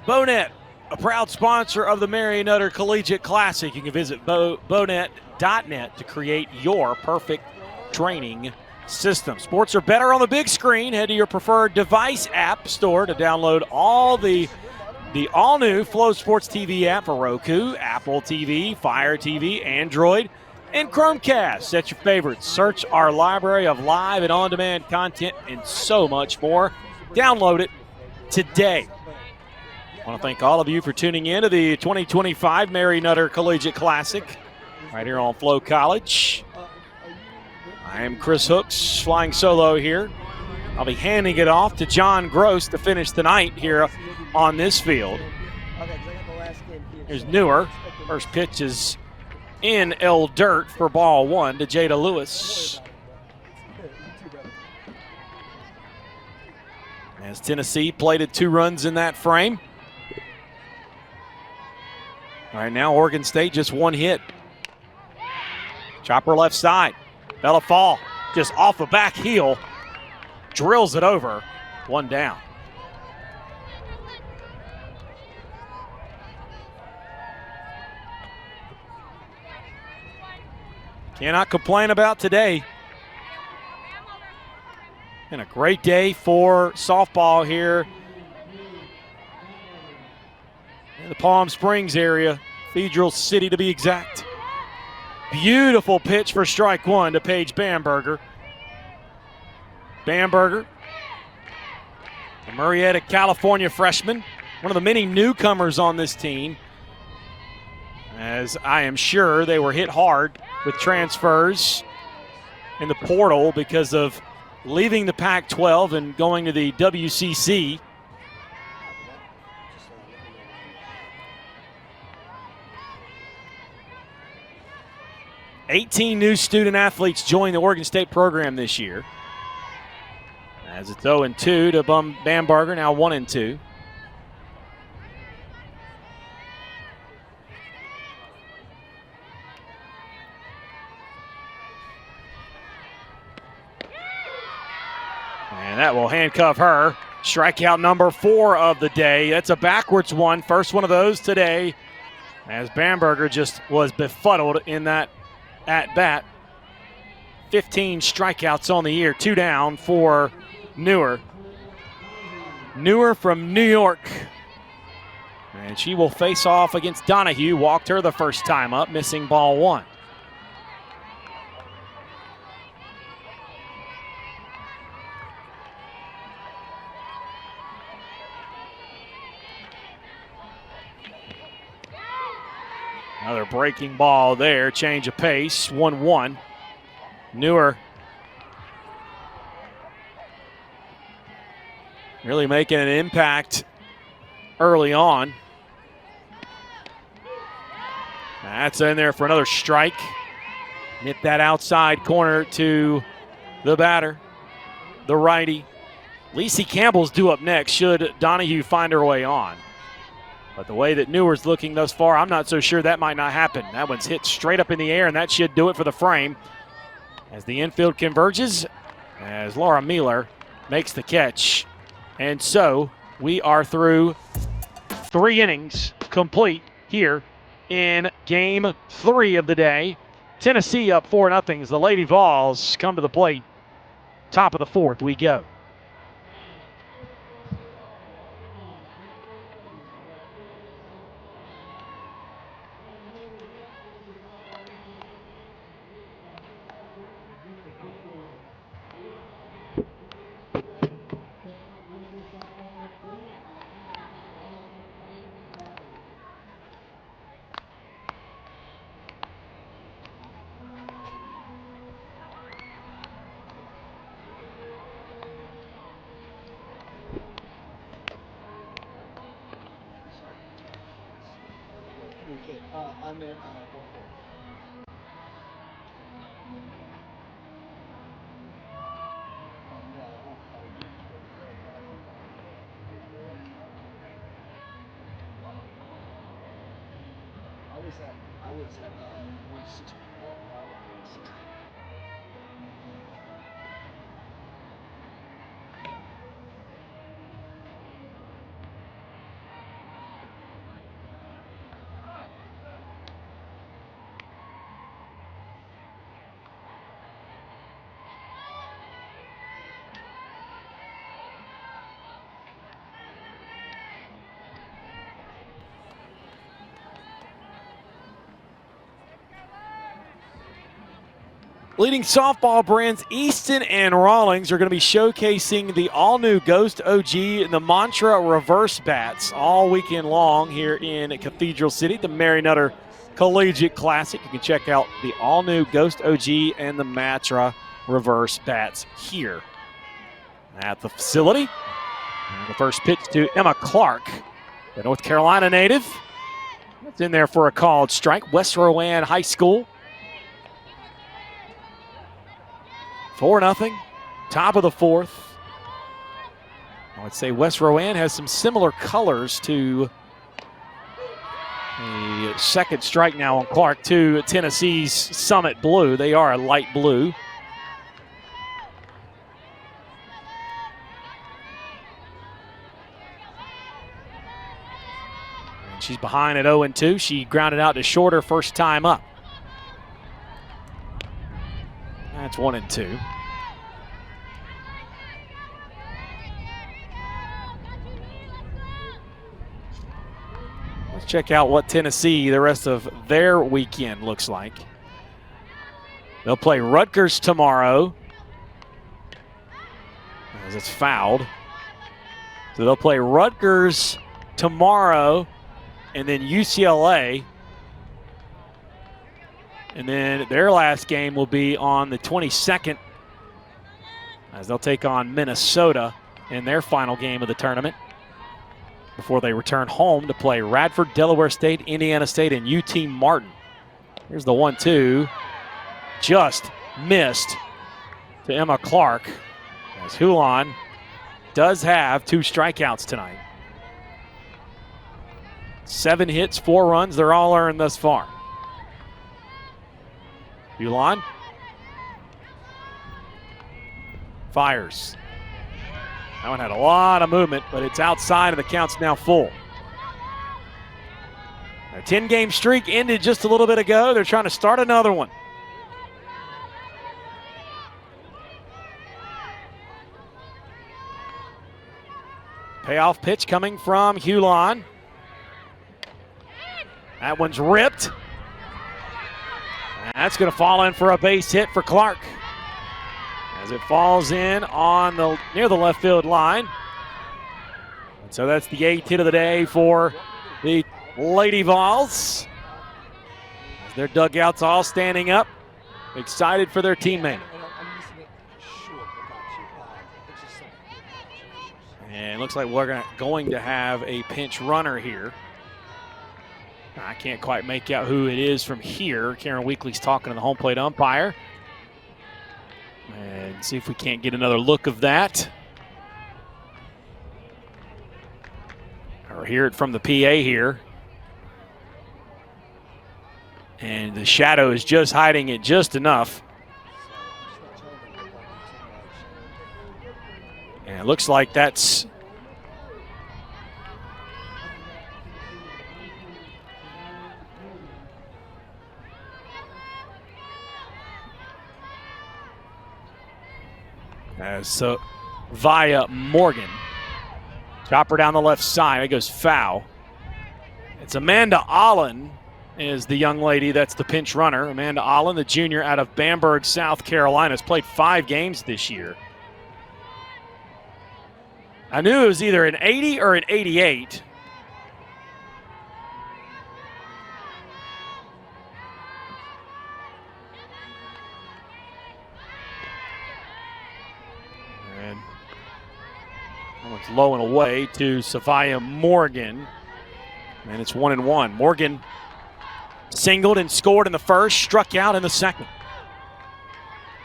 Bonet, a proud sponsor of the Mary Nutter Collegiate Classic. You can visit bonet.net to create your perfect training system. Sports are better on the big screen. Head to your preferred device app store to download all the all-new Flow Sports TV app for Roku, Apple TV, Fire TV, Android, and Chromecast. Set your favorites. Search our library of live and on-demand content and so much more. Download it today. I want to thank all of you for tuning in to the 2025 Mary Nutter Collegiate Classic right here on Flow College. I am Chris Hooks, flying solo here. I'll be handing it off to John Gross to finish the night here on this field. Here's Newer. First pitch is in El Dirt for ball 1 to Jada Lewis. As Tennessee plated 2 runs in that frame. All right, now Oregon State just 1 hit. Chopper left side. Bella Fall just off the back heel. Drills it over. 1 down. Cannot complain about today. And a great day for softball here in the Palm Springs area, Cathedral City to be exact. Beautiful pitch for strike 1 to Paige Bamberger. Bamberger, a Murrieta, California freshman, one of the many newcomers on this team, as I am sure they were hit hard with transfers in the portal because of leaving the Pac-12 and going to the WCC. $18 new student athletes joined the Oregon State program this year. As it's 0-2 to Bamberger, now 1-2. And that will handcuff her. Strikeout number 4 of the day. That's a backwards one. First one of those today, as Bamberger just was befuddled in that at-bat. 15 strikeouts on the year. 2 down for Newer. Newer from New York. And she will face off against Donahue. Walked her the first time up, missing ball 1. Another breaking ball there, change of pace, 1-1. Newer really making an impact early on. That's in there for another strike. Hit that outside corner to the batter, the righty. Lacey Campbell's due up next should Donahue find her way on. But the way that Newar's looking thus far, I'm not so sure that might not happen. That one's hit straight up in the air, and that should do it for the frame. As the infield converges, as Laura Mueller makes the catch. And so we are through 3 innings complete here in Game 3 of the day. Tennessee up 4-0. The Lady Vols come to the plate. Top of the 4th we go. Leading softball brands Easton and Rawlings are going to be showcasing the all-new Ghost OG and the Mantra reverse bats all weekend long here in Cathedral City, the Mary Nutter Collegiate Classic. You can check out the all-new Ghost OG and the Mantra reverse bats here at the facility. And the first pitch to Emma Clark, the North Carolina native. That's in there for a called strike. West Rowan High School. 4-0, top of the 4th. I would say West Rowan has some similar colors to the second strike now on Clark to Tennessee's Summit Blue. They are a light blue. And she's behind at 0-2. She grounded out to shorter first time up. That's 1-2. Let's check out what Tennessee, the rest of their weekend looks like. They'll play Rutgers tomorrow, as it's fouled. So they'll play Rutgers tomorrow, and then UCLA. And then their last game will be on the 22nd, as they'll take on Minnesota in their final game of the tournament before they return home to play Radford, Delaware State, Indiana State, and UT Martin. Here's the 1-2. Just missed to Emma Clark, as Hulan does have 2 strikeouts tonight. 7 hits, 4 runs. They're all earned thus far. Hulan fires. That one had a lot of movement, but it's outside and the count's now full. Their 10-game streak ended just a little bit ago. They're trying to start another one. Payoff pitch coming from Hulan. That one's ripped. That's going to fall in for a base hit for Clark, as it falls in on the near the left field line. And so that's the 8th hit of the day for the Lady Vols. As their dugouts all standing up, excited for their teammate. And it looks like we're going to have a pinch runner here. I can't quite make out who it is from here. Karen Weekly's talking to the home plate umpire. And see if we can't get another look of that. Or hear it from the PA here. And the shadow is just hiding it just enough. And it looks like that's so via Morgan. Chopper down the left side. It goes foul. It's Amanda Allen is the young lady that's the pinch runner. Amanda Allen, the junior out of Bamberg, South Carolina, has played 5 games this year. I knew it was either an 80 or an 88. And that one's low and away to Savia Morgan. And it's 1-1. Morgan singled and scored in the first, struck out in the second.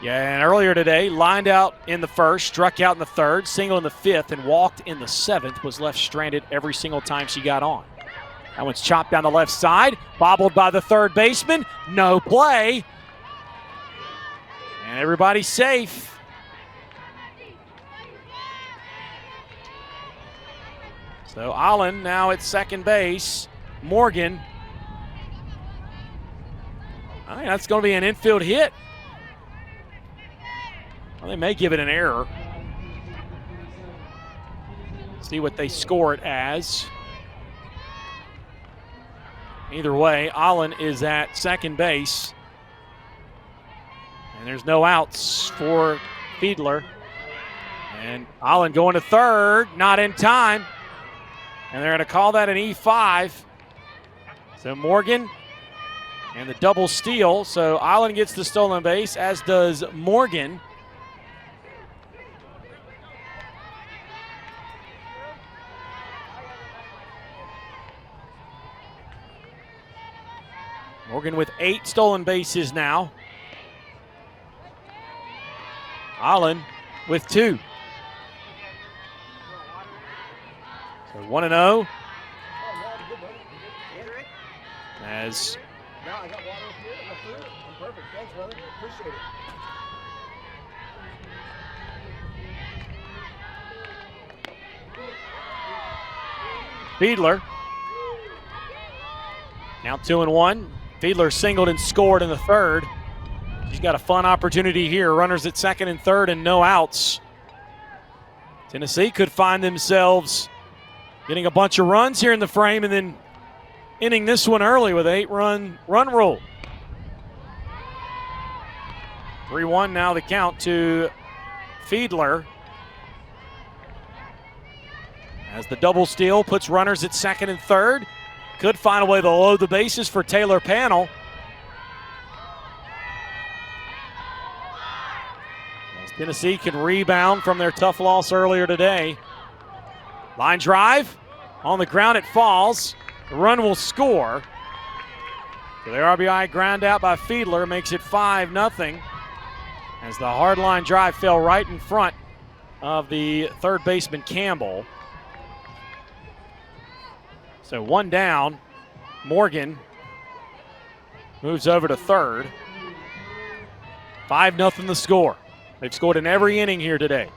Yeah, and earlier today, lined out in the first, struck out in the third, singled in the fifth, and walked in the seventh, was left stranded every single time she got on. That one's chopped down the left side, bobbled by the third baseman, no play. And everybody's safe. So Allen now at second base. Morgan. I think that's going to be an infield hit. Well, they may give it an error. See what they score it as. Either way, Allen is at second base. And there's no outs for Fiedler. And Allen going to third, not in time. And they're going to call that an E5. So Morgan and the double steal. So Allen gets the stolen base, as does Morgan. Morgan with 8 stolen bases now. Allen with 2. So 1-0. As now I got water up here. I got food. I'm perfect. Thanks, brother. Appreciate it. Fiedler. Now 2-1. Fiedler singled and scored in the third. She's got a fun opportunity here. Runners at second and third and no outs. Tennessee could find themselves getting a bunch of runs here in the frame and then ending this one early with an 8-run rule. 3-1 now the count to Fiedler. As the double steal puts runners at second and third. Could find a way to load the bases for Taylor Panel. As Tennessee can rebound from their tough loss earlier today. Line drive. On the ground it falls. The run will score. So the RBI ground out by Fiedler makes it 5-0. As the hard line drive fell right in front of the third baseman Campbell. So 1 down. Morgan moves over to third. 5-0 the score. They've scored in every inning here today,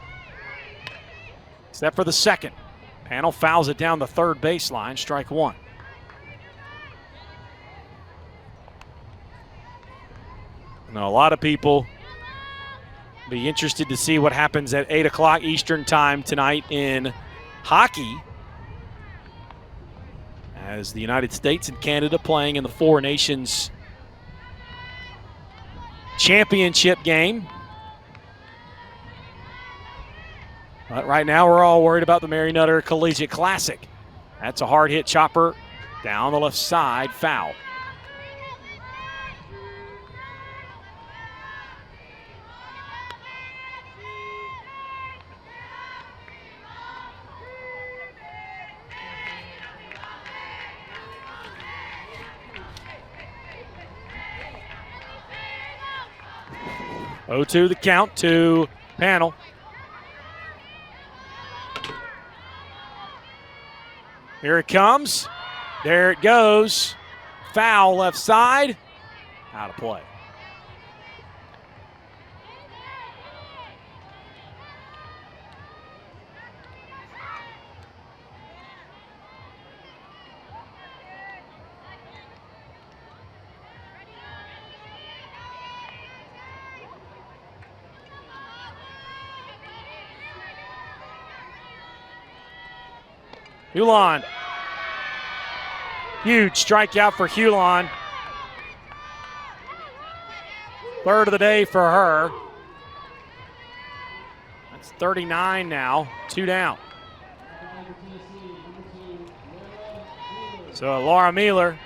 except for the second. Panel fouls it down the third baseline, strike 1. Now, a lot of people be interested to see what happens at 8 o'clock Eastern time tonight in hockey, as the United States and Canada playing in the Four Nations Championship game. But right now we're all worried about the Mary Nutter Collegiate Classic. That's a hard hit chopper down the left side, foul. Oh, 2 the count to Panel. Here it comes. There it goes. Foul left side. Out of play. Hulan. Huge strikeout for Hulan. Third of the day for her. That's 39 now, 2 down. So Laura Mueller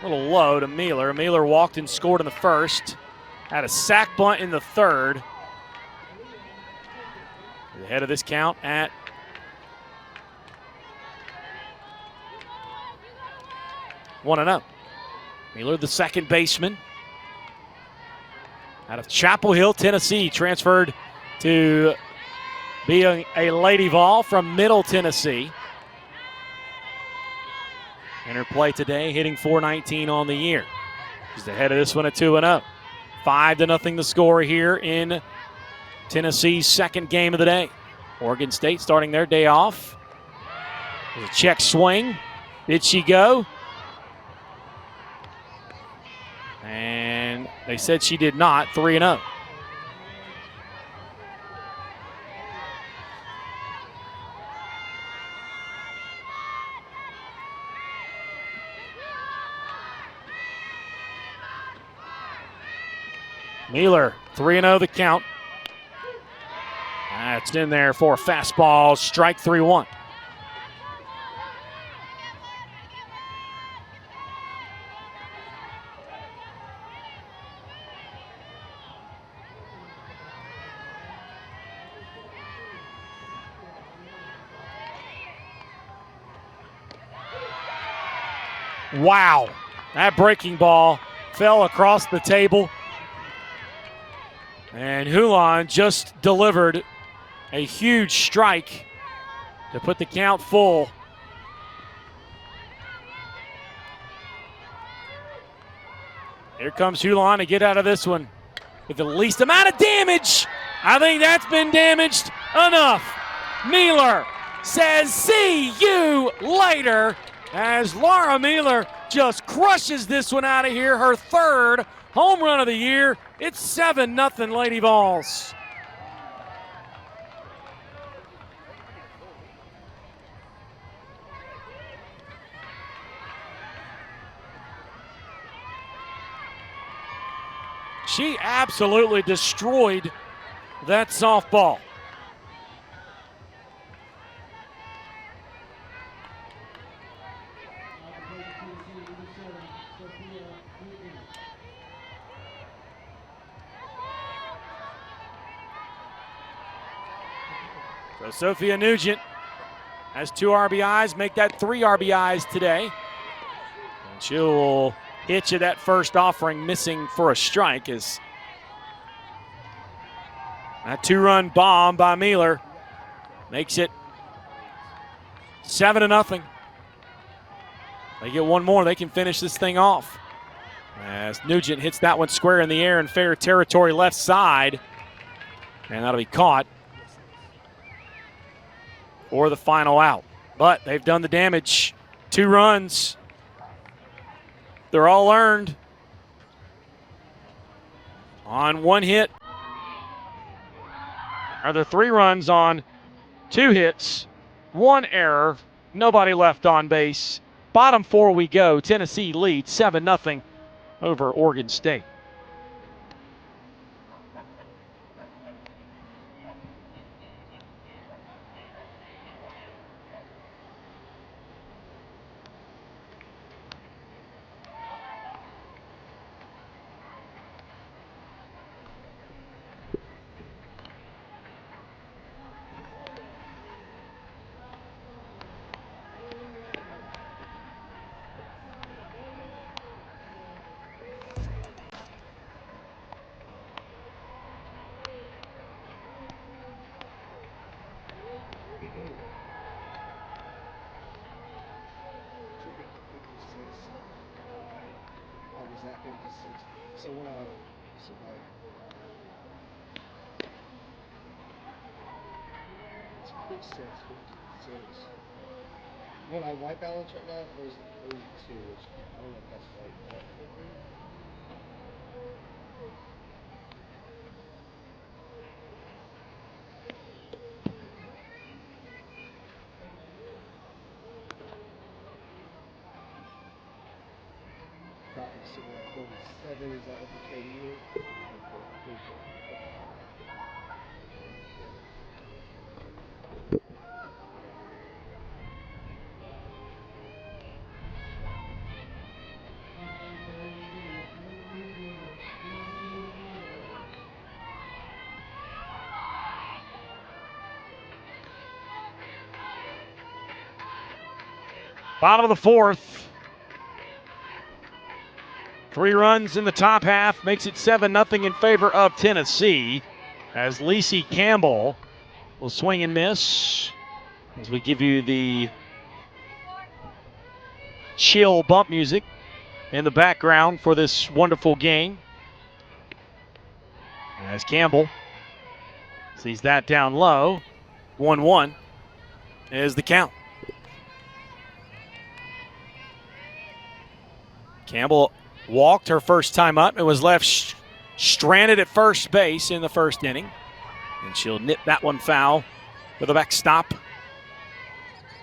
a little low to Mueller. Mueller walked and scored in the first. Had a sac bunt in the third. Ahead of this count at 1-0. Mueller, the second baseman. Out of Chapel Hill, Tennessee, transferred to being a Lady Vol from Middle Tennessee. In her play today, hitting .419 on the year. She's ahead of this one at 2-0. 5-0 the score here in Tennessee's second game of the day. Oregon State starting their day off. There's a check swing. Did she go? And they said she did not. 3-0. Mueller, 3-0 the count. That's in there for a fastball, strike 3-1. Wow, that breaking ball fell across the table. And Hulan just delivered a huge strike to put the count full. Here comes Hulan to get out of this one with the least amount of damage. I think that's been damaged enough. Mueller says, see you later, as Laura Mueller just crushes this one out of here. Her third home run of the year. It's 7-0 Lady Vols. She absolutely destroyed that softball. So Sophia Nugent has 2 RBIs, make that 3 RBIs today. And she'll hit you that first offering, missing for a strike, as that 2-run bomb by Mueller makes it 7-0. They get one more, they can finish this thing off. As Nugent hits that one square in the air in fair territory left side. And that'll be caught for the final out. But they've done the damage. 2 runs. They're all earned on 1 hit. Are there 3 runs on 2 hits, 1 error, nobody left on base. Bottom 4 we go. Tennessee leads 7-0 over Oregon State. So when it's quick sets, 56. What I white balance right now is 32, which I don't know if that's right. So 47, is that what the KD is? Bottom of the fourth. 3 runs in the top half makes it 7-0 in favor of Tennessee, as Lacey Campbell will swing and miss as we give you the chill bump music in the background for this wonderful game. As Campbell sees that down low. 1-1 is the count. Campbell walked her first time up and was left stranded at first base in the first inning. And she'll nip that one foul with a backstop.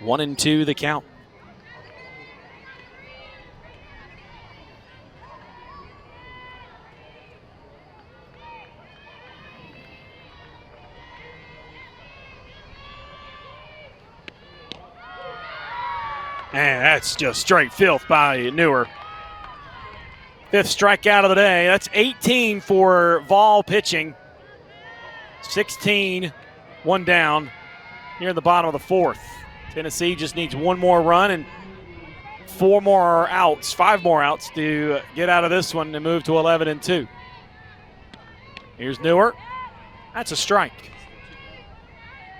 1-2 the count. And that's just straight filth by Newer. 5th strikeout of the day. That's 18 for Vol pitching. 16, 1 down here in the bottom of the 4th. Tennessee just needs 1 more run and 5 more outs to get out of this one and move to 11-2. Here's Newer. That's a strike.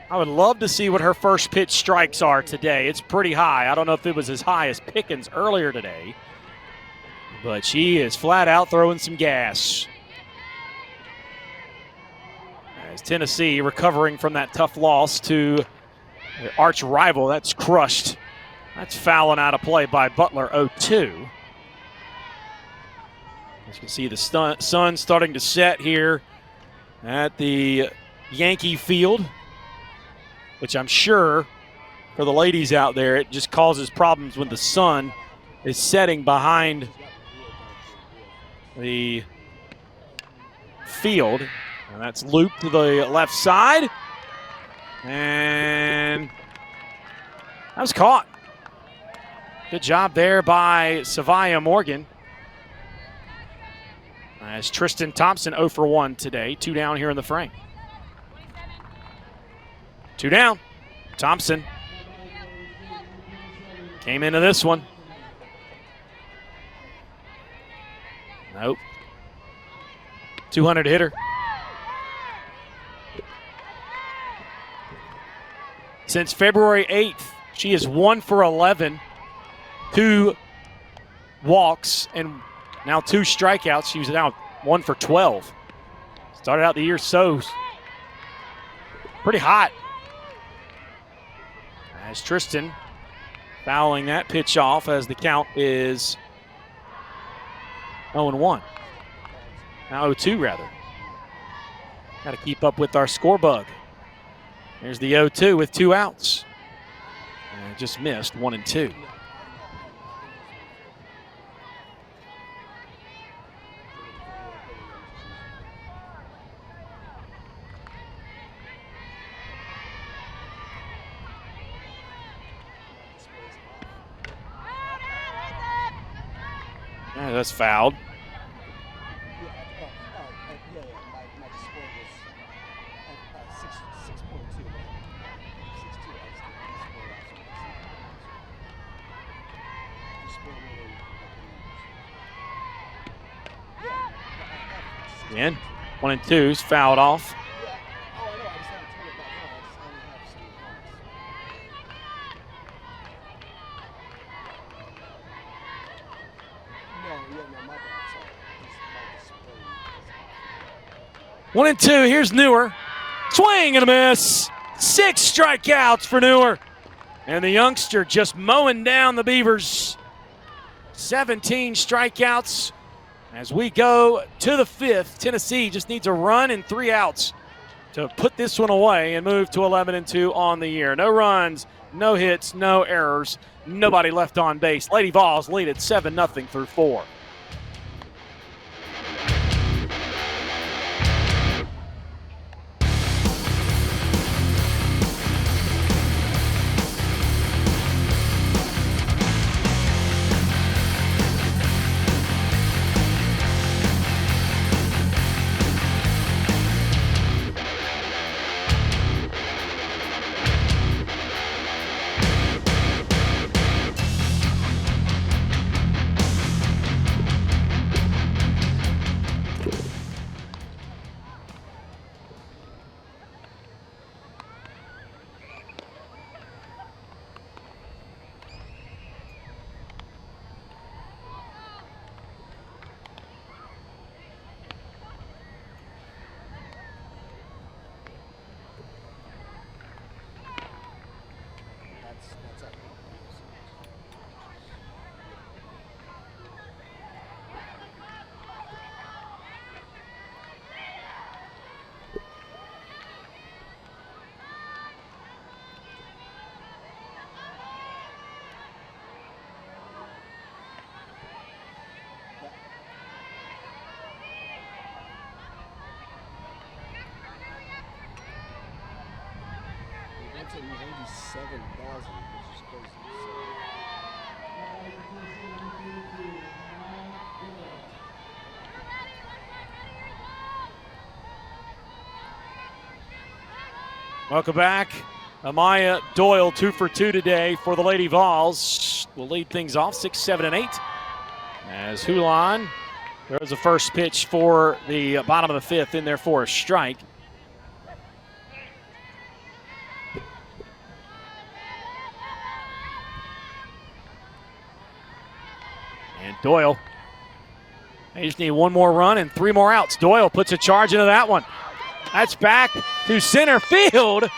I would love to see what her first pitch strikes are today. It's pretty high. I don't know if it was as high as Pickens earlier today, but she is flat out throwing some gas. As Tennessee recovering from that tough loss to their arch rival, that's crushed. That's fouling out of play by Butler, 0-2. As you can see, the sun starting to set here at the Yankee Field, which I'm sure for the ladies out there, it just causes problems when the sun is setting behind the field. And that's looped to the left side. And that was caught. Good job there by Savia Morgan. As Tristan Thompson 0 for 1 today. 2 down here in the frame. 2 down. Thompson came into this one. Nope. 200 hitter. Since February 8th, she is 1 for 11, 2 walks, and now 2 strikeouts. She was now 1 for 12. Started out the year so pretty hot. As Tristan fouling that pitch off as the count is 0-1. Now 0-2 rather. Got to keep up with our score bug. There's the 0-2 with 2 outs. And just missed 1-2. Yeah, that's fouled. My display was 6.2. 62. Again, 1-2 is fouled off. 1-2. Here's Newer. Swing and a miss. 6 strikeouts for Newer. And the youngster just mowing down the Beavers. 17 strikeouts as we go to the 5th. Tennessee just needs a run and 3 outs to put this one away and move to 11-2 on the year. No runs, no hits, no errors, nobody left on base. Lady Vols lead at 7-0 through 4. To 97,000, which is crazy. Welcome back. Amaya Doyle 2 for 2 today for the Lady Vols. Will lead things off 6, 7, and 8. As Hulan, there's the first pitch for the bottom of the 5th in there for a strike. And Doyle, they just need 1 more run and 3 more outs. Doyle puts a charge into that one. That's back to center field.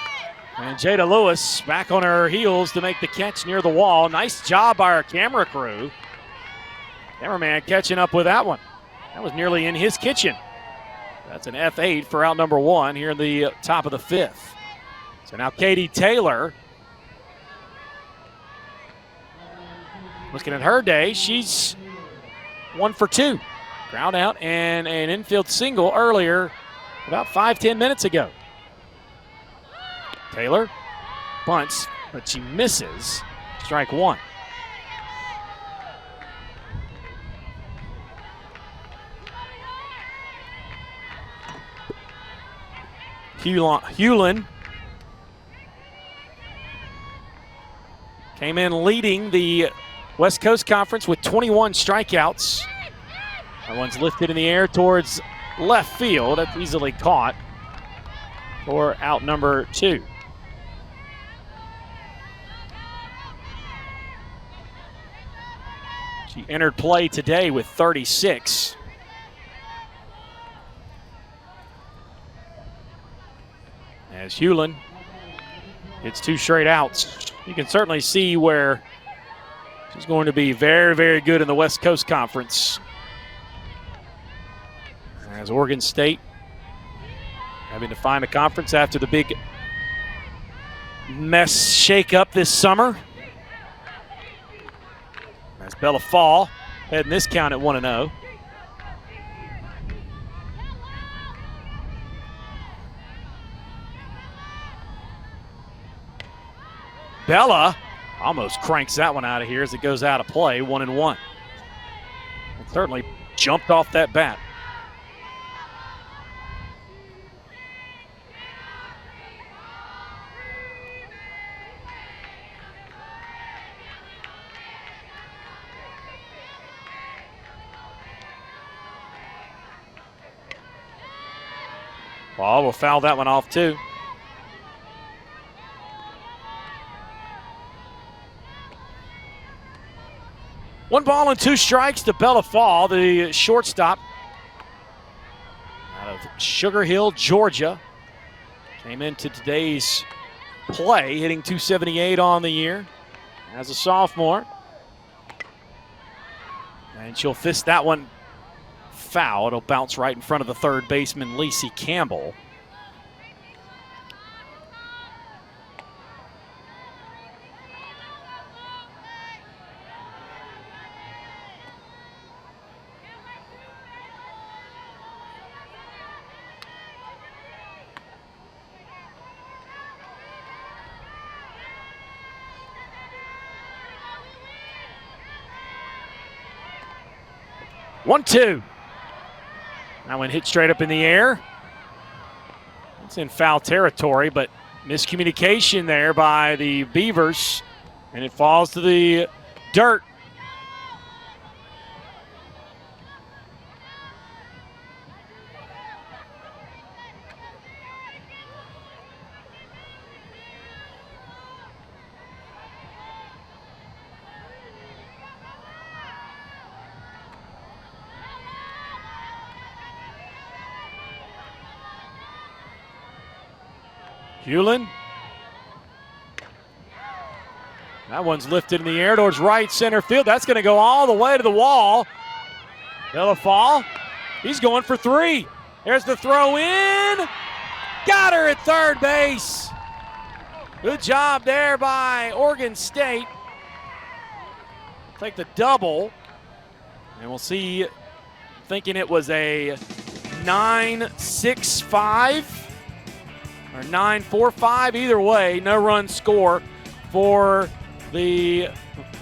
And Jada Lewis back on her heels to make the catch near the wall. Nice job by our camera crew. Cameraman catching up with that one. That was nearly in his kitchen. That's an F8 for out number 1 here in the top of the 5th. So now Katie Taylor, looking at her day, she's 1 for 2. Ground out and an infield single earlier, about 5-10 minutes ago. Taylor bunts, but she misses. Strike 1. Hewlin came in leading the West Coast Conference with 21 strikeouts. That one's lifted in the air towards left field. That's easily caught for out number 2. She entered play today with 36. As Hewlin gets 2 straight outs, you can certainly see where she's going to be very, very good in the West Coast Conference. As Oregon State having to find a conference after the big mess shake-up this summer. As Bella Fall heading this count at 1-0. Bella almost cranks that one out of here as it goes out of play, 1-1. It certainly jumped off that bat. Ball will foul that one off too. One ball and 2 strikes to Bella Fall, the shortstop out of Sugar Hill, Georgia. Came into today's play, hitting .278 on the year as a sophomore. And she'll fist that one foul. It'll bounce right in front of the third baseman, Lacey Campbell. One, two. That one hit straight up in the air. It's in foul territory, but miscommunication there by the Beavers, and it falls to the dirt. Hewlin. That one's lifted in the air towards right center field. That's going to go all the way to the wall. Fall. He's going for three. There's the throw in. Got her at third base. Good job there by Oregon State. Take the double. And we'll see, thinking it was a 9-6-5. Or 9-4-5, either way, no run score for the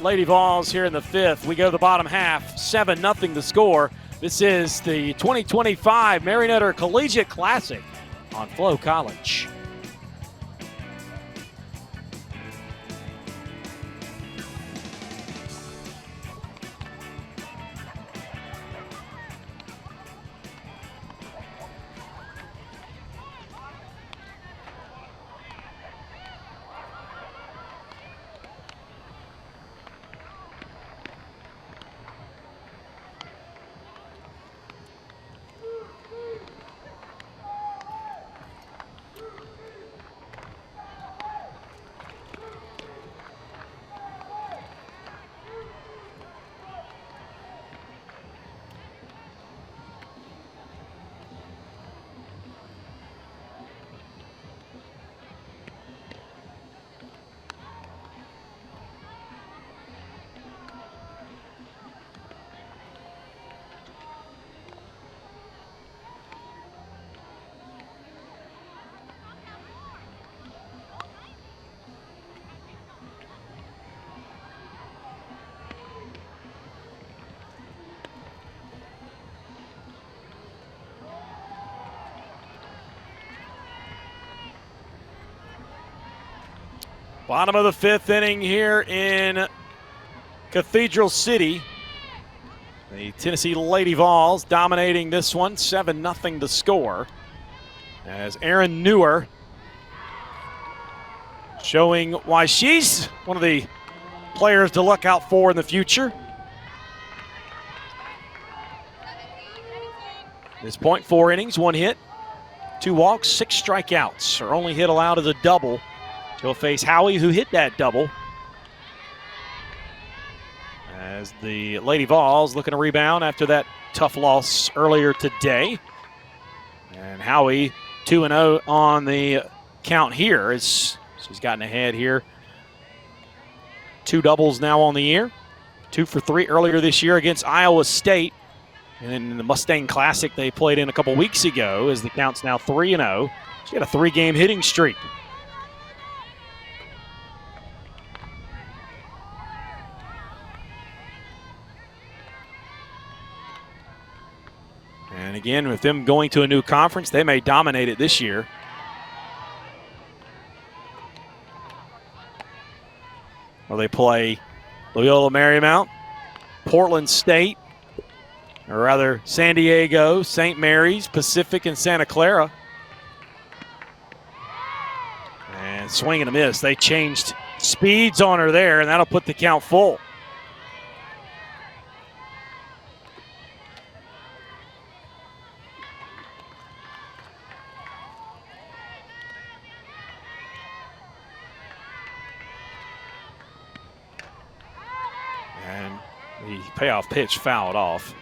Lady Vols here in the fifth. We go to the bottom half, 7-0 the score. This is the 2025 Marietter Collegiate Classic on Flo College. Bottom of the fifth inning here in Cathedral City. The Tennessee Lady Vols dominating this one, 7-0 the score. As Erin Newer showing why she's one of the players to look out for in the future. At this point, 4 innings, 1 hit, 2 walks, 6 strikeouts. Her only hit allowed is a double. She'll face Howie, who hit that double. As the Lady Vols looking to rebound after that tough loss earlier today. And Howie 2-0 on the count here as she's gotten ahead here. 2 doubles now on the year. 2 for 3 earlier this year against Iowa State. And then in the Mustang Classic they played in a couple weeks ago as the count's now 3-0. She had a 3-game hitting streak. And again, with them going to a new conference, they may dominate it this year. Well, they play Loyola Marymount, Portland State, or rather San Diego, St. Mary's, Pacific, and Santa Clara. And swing and a miss. They changed speeds on her there, and that'll put the count full. The payoff pitch fouled off.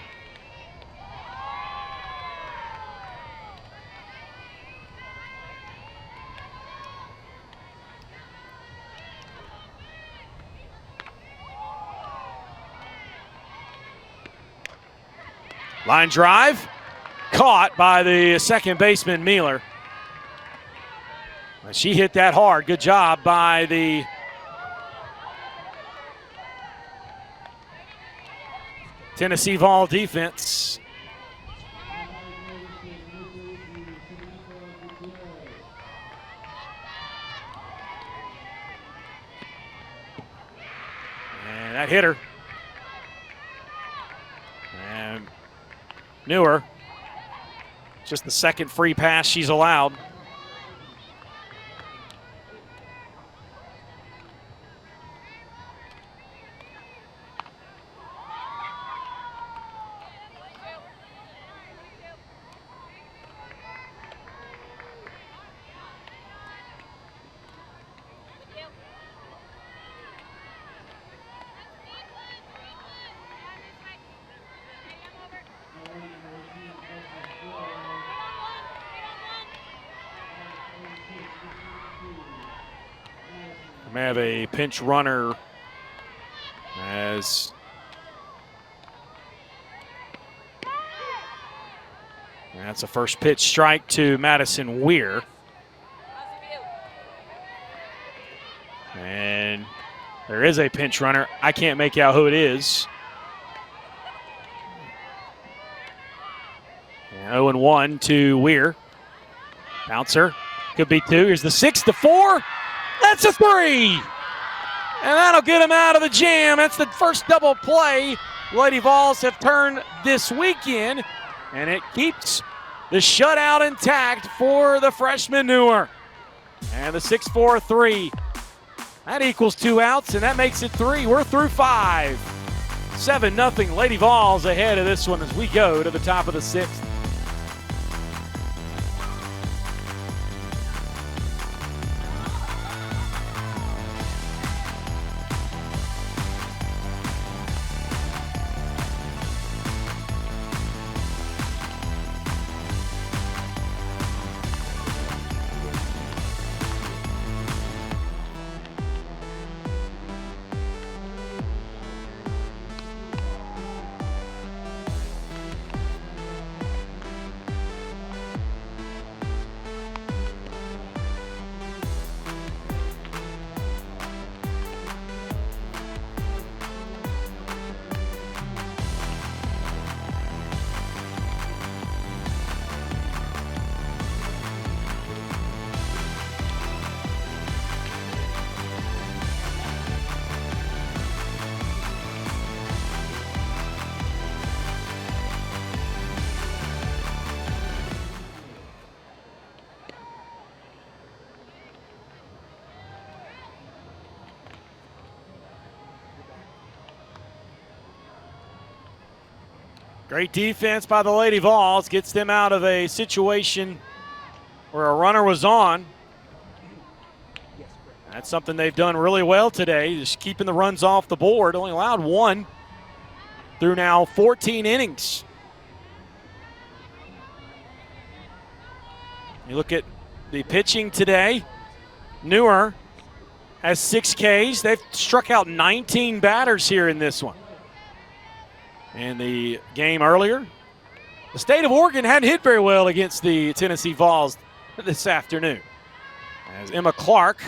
Line drive, caught by the second baseman, Mueller. She hit that hard. Good job by the Tennessee Vol defense. And that hit her. And Newer, just the second free pass she's allowed. May have a pinch runner as that's a first pitch strike to Madison Weir. And there is a pinch runner. I can't make out who it is. 0-1 to Weir. Bouncer. Could be two. Here's the 6-4. That's a 3. And that'll get him out of the jam. That's the first double play Lady Vols have turned this weekend. And it keeps the shutout intact for the freshman Newer. And the 6-4-3. That equals 2 outs, and that makes it 3. We're through 5. 7-0 Lady Vols ahead of this one as we go to the top of the 6th. Great defense by the Lady Vols. Gets them out of a situation where a runner was on. That's something they've done really well today, just keeping the runs off the board. Only allowed 1 through now 14 innings. You look at the pitching today. Newer has 6 Ks. They've struck out 19 batters here in this one. In the game earlier, the state of Oregon hadn't hit very well against the Tennessee Vols this afternoon. As Emma Clark,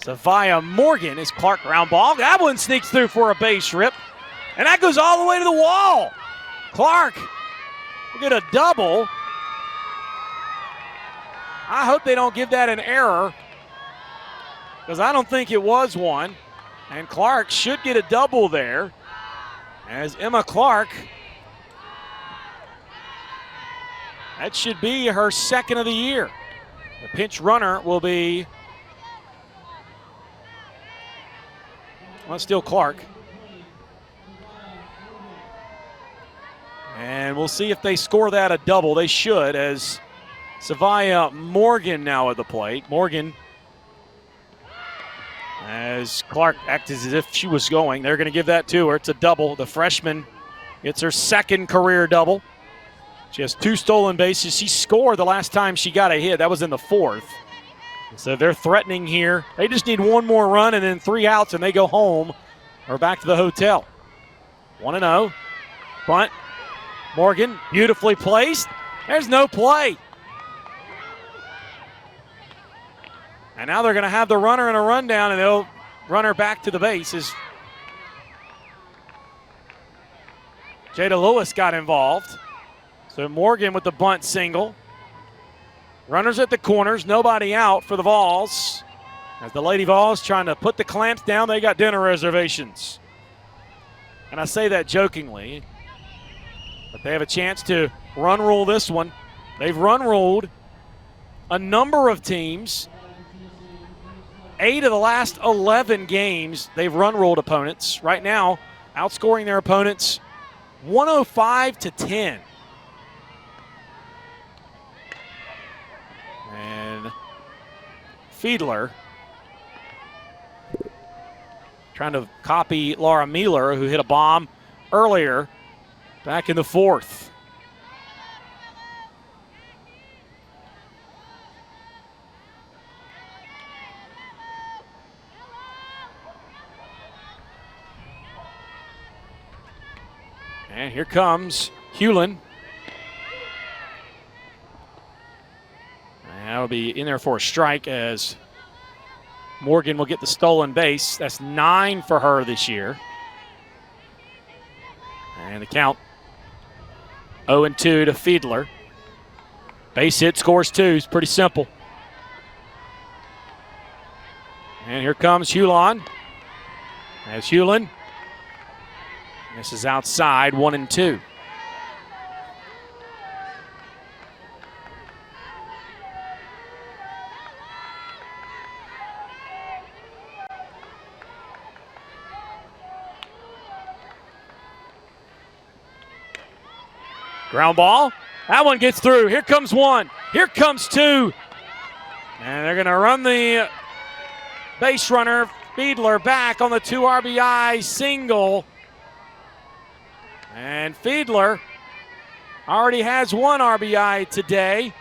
Savia Morgan is Clark ground ball. That one sneaks through for a base rip, and that goes all the way to the wall. Clark will get a double. I hope they don't give that an error, because I don't think it was one. And Clark should get a double there. As Emma Clark, that should be her 2nd of the year. The pinch runner will be, well, still Clark. And we'll see if they score that a double. They should, as Savia Morgan now at the plate. Morgan As Clark acted as if she was going. They're going to give that to her. It's a double. The freshman gets her second career double. She has 2 stolen bases. She scored the last time she got a hit. That was in the 4th. So they're threatening here. They just need 1 more run and then 3 outs and they go home or back to the hotel. 1-0. Bunt. Morgan, beautifully placed. There's no play. And now they're going to have the runner in a rundown, and they'll run her back to the base as Jada Lewis got involved. So Morgan with the bunt single. Runners at the corners, nobody out for the Vols. As the Lady Vols trying to put the clamps down, they got dinner reservations. And I say that jokingly, but they have a chance to run rule this one. They've run ruled a number of teams. 8 of the last 11 games, they've run ruled opponents. Right now, outscoring their opponents 105-10. And Fiedler trying to copy Laura Mueller, who hit a bomb earlier back in the 4th. And here comes Hewlin. And that'll be in there for a strike as Morgan will get the stolen base. That's 9 for her this year. And the count 0-2 to Fiedler. Base hit, scores 2. It's pretty simple. And here comes Hewlin. As Hewlin. This is outside, 1-2. Ground ball. That one gets through. Here comes 1. Here comes 2. And they're going to run the base runner, Fiedler, back on the 2 RBI single. And Fiedler already has 1 RBI today.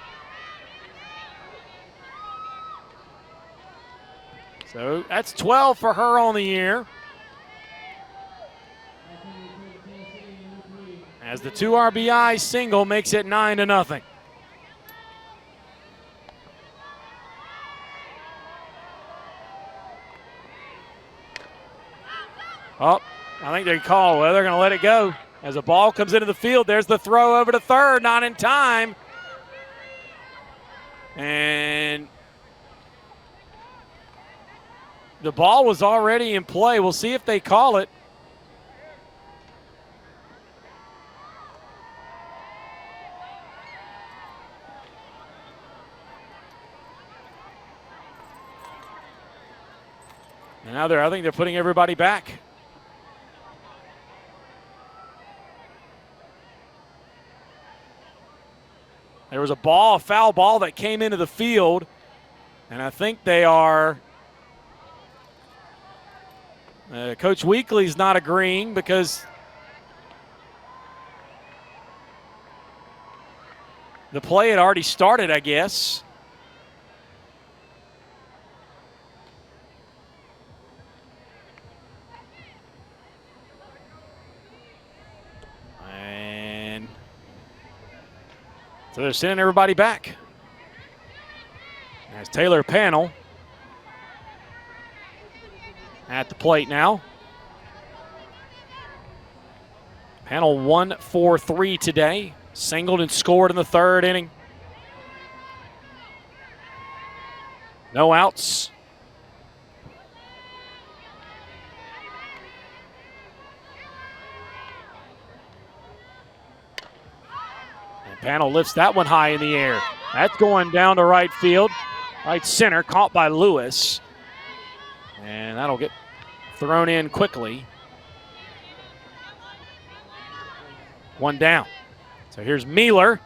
So that's 12 for her on the year. As the 2 RBI single makes it 9-0. Oh, I think they call. Well, they're going to let it go. As the ball comes into the field, there's the throw over to third, not in time. And the ball was already in play. We'll see if they call it. And now I think they're putting everybody back. There was a foul ball that came into the field, and I think they are, Coach Weekly's not agreeing because the play had already started, I guess. So they're sending everybody back. As Taylor Panel at the plate now. Panel 1 for 3 today. Singled and scored in the 3rd inning. No outs. Panel lifts that one high in the air. That's going down to right field. Right center, caught by Lewis. And that'll get thrown in quickly. 1 down. So here's Mueller.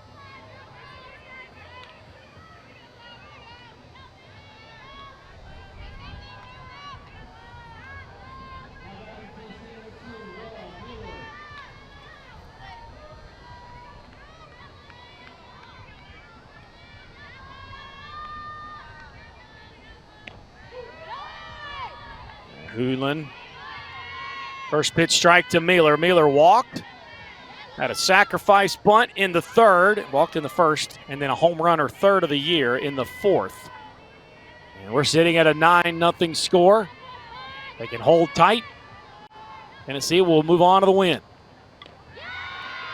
Hoolan. First pitch strike to Mealer. Mealer walked. Had a sacrifice bunt in the third. Walked in the first. And then a home runner third of the year in the fourth. And we're sitting at a 9-0 score. They can hold tight. Tennessee will move on to the win.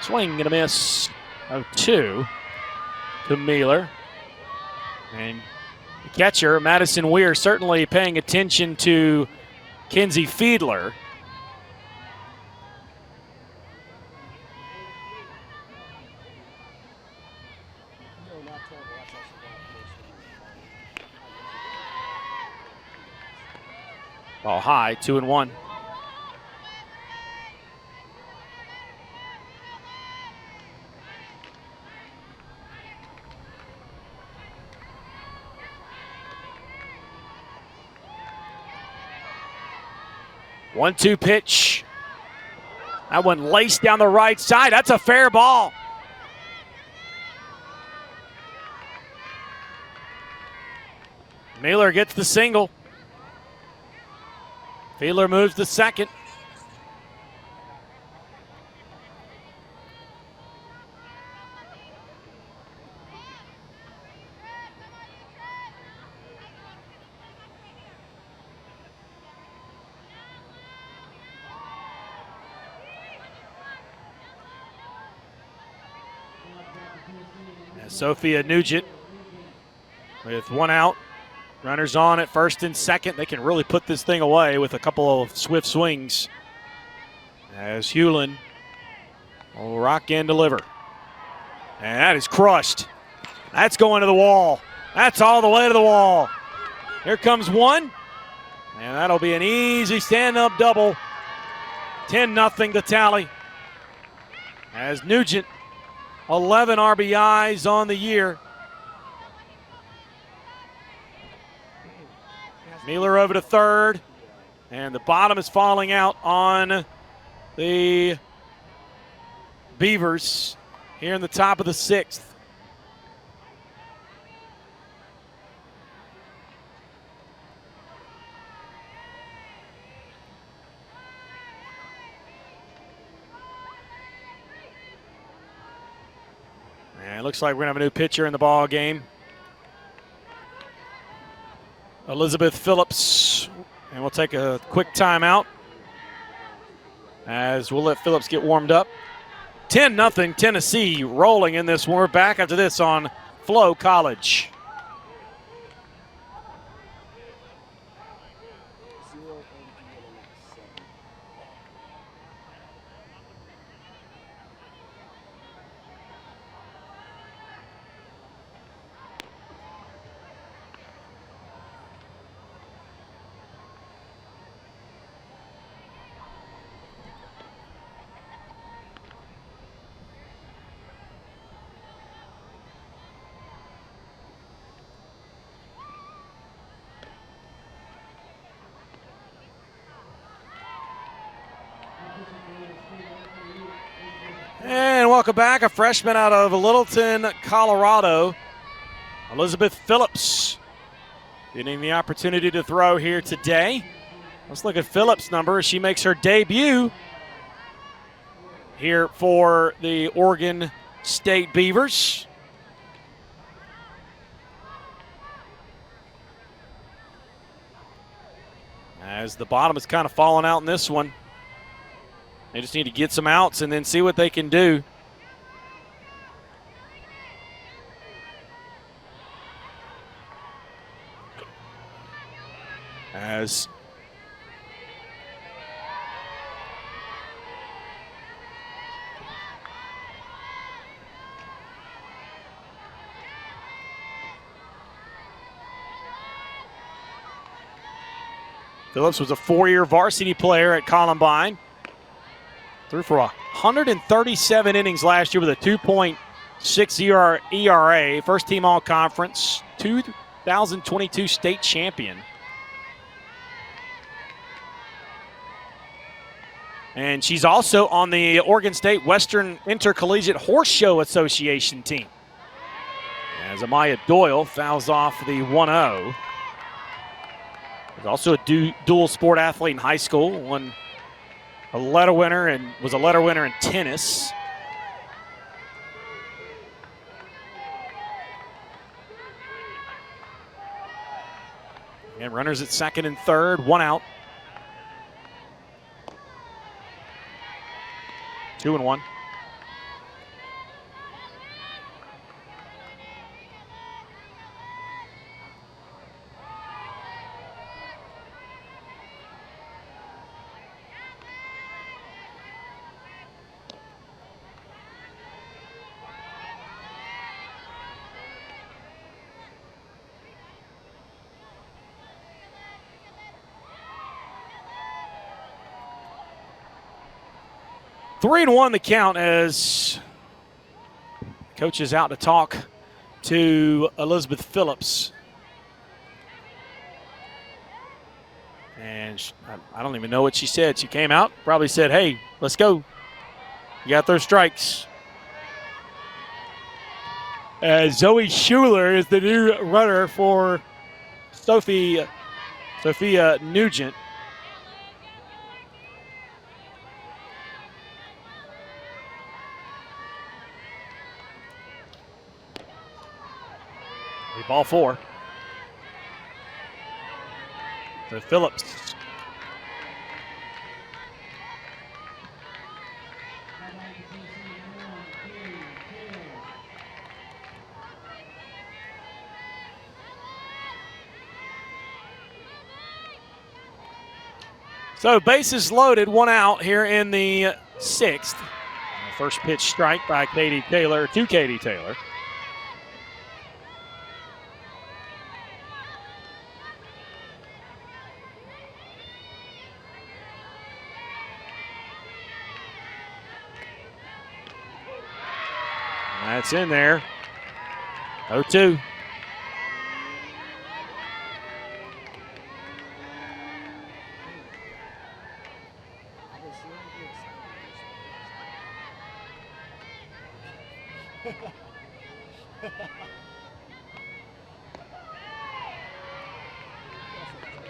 Swing and a miss of 2 to Mealer. And the catcher, Madison Weir, certainly paying attention to Kenzie Fiedler. Ball high, 2-1. One-two pitch. That one laced down the right side. That's a fair ball. Mealer gets the single. Fiedler moves to second. Sophia Nugent with one out. Runners on at first and second. They can really put this thing away with a couple of swift swings. As Hewlin will rock and deliver. And that is crushed. That's going to the wall. That's all the way to the wall. Here comes one. And that'll be an easy stand-up double. 10-0 the tally. As Nugent, 11 RBIs on the year. Mealer over to third. And the bottom is falling out on the Beavers here in the top of the sixth. And it looks like we're going to have a new pitcher in the ball game. Elizabeth Phillips. And we'll take a quick timeout as we'll let Phillips get warmed up. 10-0 Tennessee rolling in this one. We're back after this on Flo College. And welcome back, a freshman out of Littleton, Colorado, Elizabeth Phillips, getting the opportunity to throw here today. Let's look at Phillips' number as she makes her debut here for the Oregon State Beavers. As the bottom is kind of falling out in this one. They just need to get some outs and then see what they can do. As Phillips was a four-year varsity player at Columbine. Threw for 137 innings last year with a 2.6 ERA. First team all-conference, 2022 state champion. And she's also on the Oregon State Western Intercollegiate Horse Show Association team. As Amaya Doyle fouls off the 1-0. He's also a dual sport athlete in high school. Won a letter winner and was a letter winner in tennis. And runners at second and third, 1 out. 2-1. Three and 1 the count as coach is out to talk to Elizabeth Phillips. And I don't even know what she said. She came out, probably said, hey, let's go. You got those strikes. Zoe Schuler is the new runner for Sophia Nugent. Ball 4. So Phillips. So bases loaded, 1 out here in the 6th. First pitch strike by Katie Taylor to Katie Taylor. That's in there. 0-2.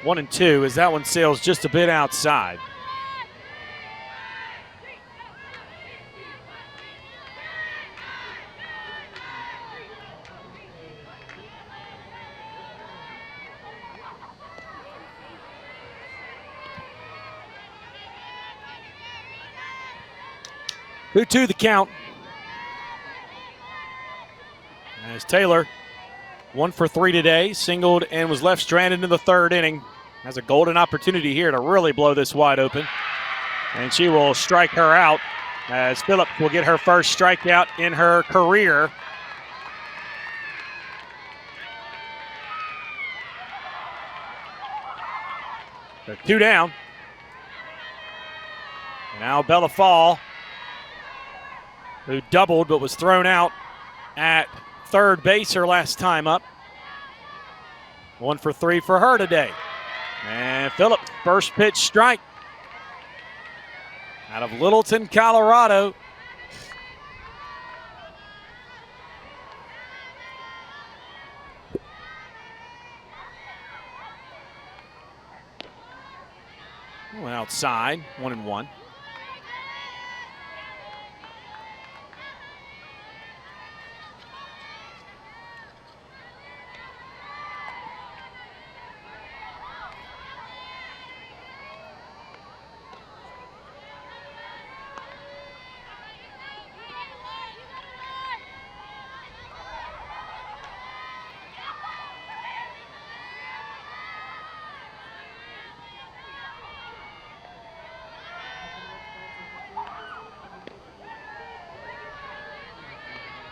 One and 2 as that one sails just a bit outside. Two the count. As Taylor, 1 for 3 today, singled and was left stranded in the 3rd inning. Has a golden opportunity here to really blow this wide open. And she will strike her out as Phillips will get her first strikeout in her career. So 2 down. Now Bella Fall, who doubled but was thrown out at third base her last time up. 1 for 3 for her today. And Phillips, first pitch strike out of Littleton, Colorado. Went outside, 1-1.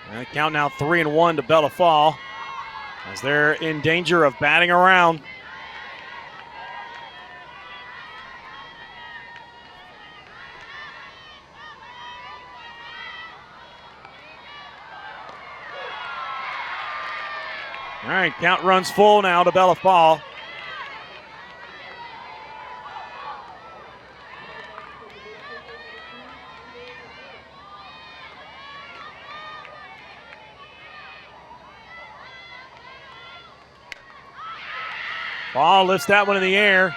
And the count now 3-1 to Bella Fall as they're in danger of batting around. All right, count runs full now to Bella Fall. Ball lifts that one in the air.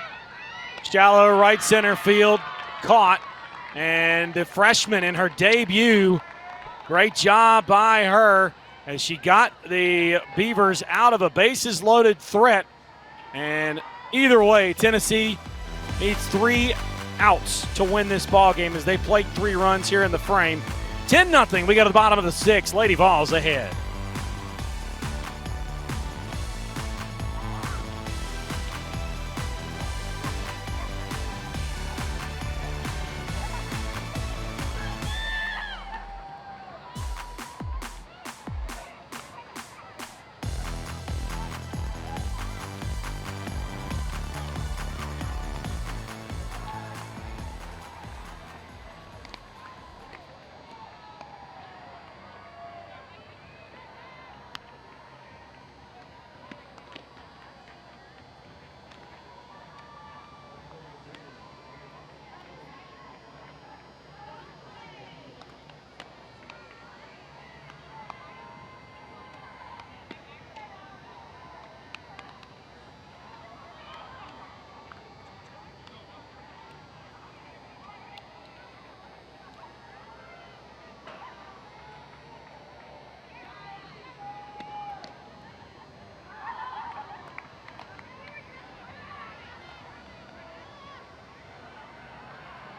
Shallow right center field, caught. And the freshman in her debut, great job by her as she got the Beavers out of a bases loaded threat. And either way, Tennessee needs 3 outs to win this ball game as they plate 3 runs here in the frame. 10-0, we go to the bottom of the 6th. Lady Vols ahead.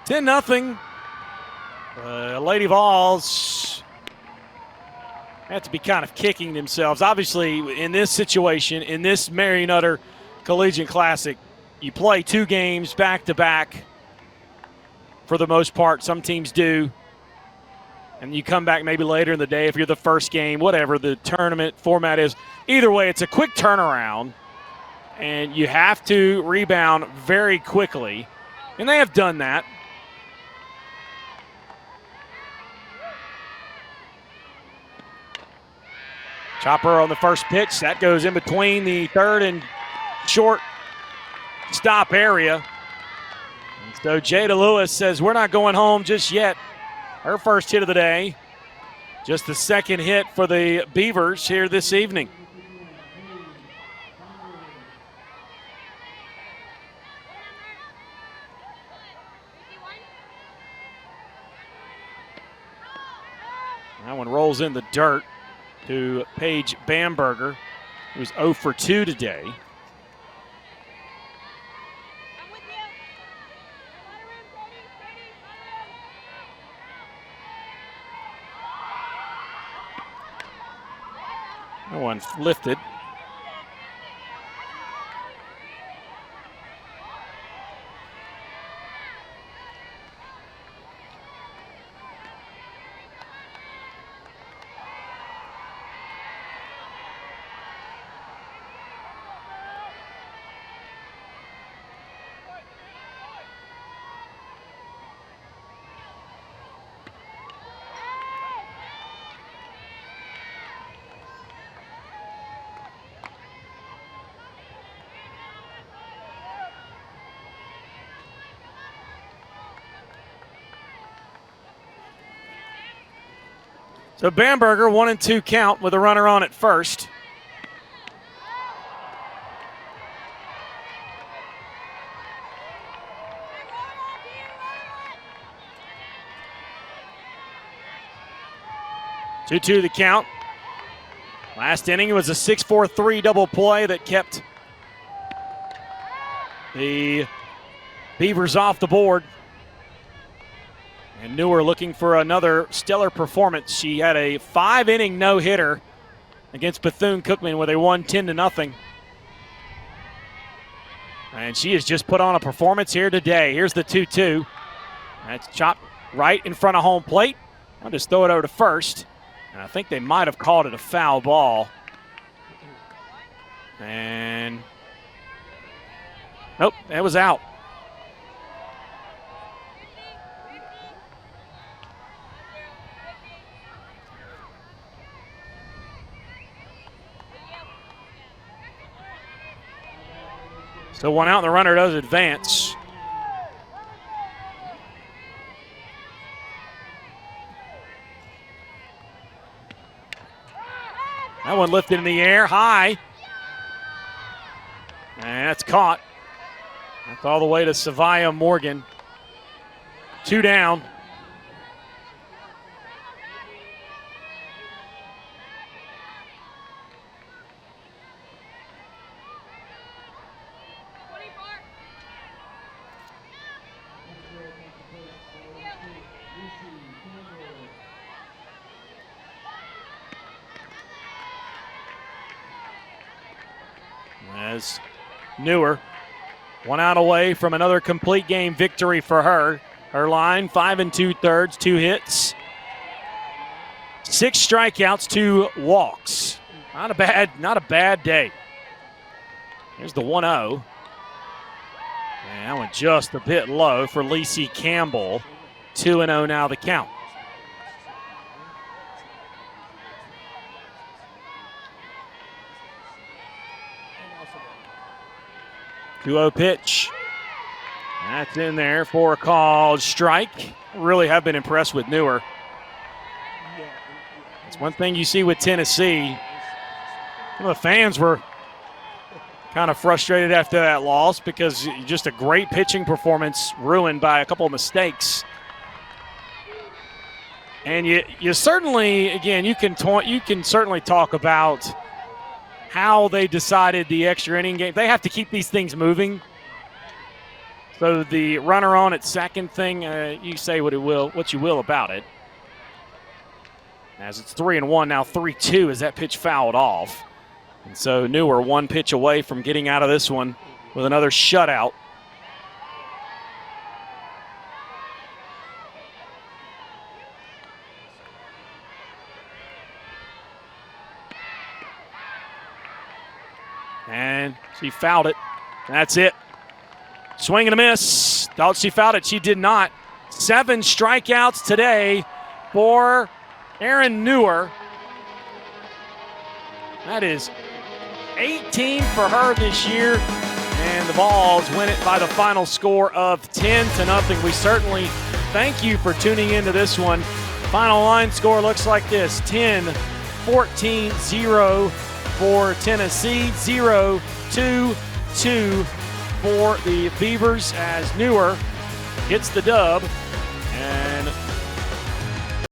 Ten nothing. Lady Vols have to be kind of kicking themselves. Obviously, in this situation, in this Mary Nutter Collegiate Classic, you play 2 games back-to-back for the most part. Some teams do. And you come back maybe later in the day if you're the first game, whatever the tournament format is. Either way, it's a quick turnaround, and you have to rebound very quickly. And they have done that. Chopper on the first pitch. That goes in between the third and short stop area. And so Jada Lewis says, we're not going home just yet. Her first hit of the day. Just the second hit for the Beavers here this evening. That one rolls in the dirt to Paige Bamberger, who's 0 for 2 today. That one lifted. So Bamberger 1-2 count with a runner on at first. Two the count. Last inning was a 6-4-3 double play that kept the Beavers off the board. And Newer looking for another stellar performance. She had a 5-inning no-hitter against Bethune-Cookman where they won 10-0. And she has just put on a performance here today. Here's the 2-2. That's chopped right in front of home plate. I'll just throw it over to first. And I think they might have called it a foul ball. And nope, that was out. So 1 out and the runner does advance. That one lifted in the air high. And that's caught. That's all the way to Savia Morgan. 2 down. As Newer, 1 out away from another complete game victory for her. Her line, 5 2/3, 2 hits, 6 strikeouts, 2 walks. Not a bad day. Here's the 1-0. And that one just a bit low for Lacey Campbell. 2-0 now the count. 2-0 pitch. That's in there for a called strike. Really have been impressed with Newer. It's one thing you see with Tennessee. Some of the fans were kind of frustrated after that loss because just a great pitching performance ruined by a couple of mistakes. And you certainly, again, you can certainly talk about how they decided the extra inning game. They have to keep these things moving. So the runner on at second thing, you say what you will about it. As it's 3-1, now 3-2 as that pitch fouled off. And so Newer 1 pitch away from getting out of this one with another shutout. And she fouled it. That's it. Swing and a miss. Thought she fouled it. She did not. 7 strikeouts today for Erin Newer. That is 18 for her this year. And the Vols win it by the final score of 10-0. We certainly thank you for tuning into this one. Final line score looks like this: 10-14, 0 for Tennessee, 0-2-2 for the Beavers as Newer gets the dub. And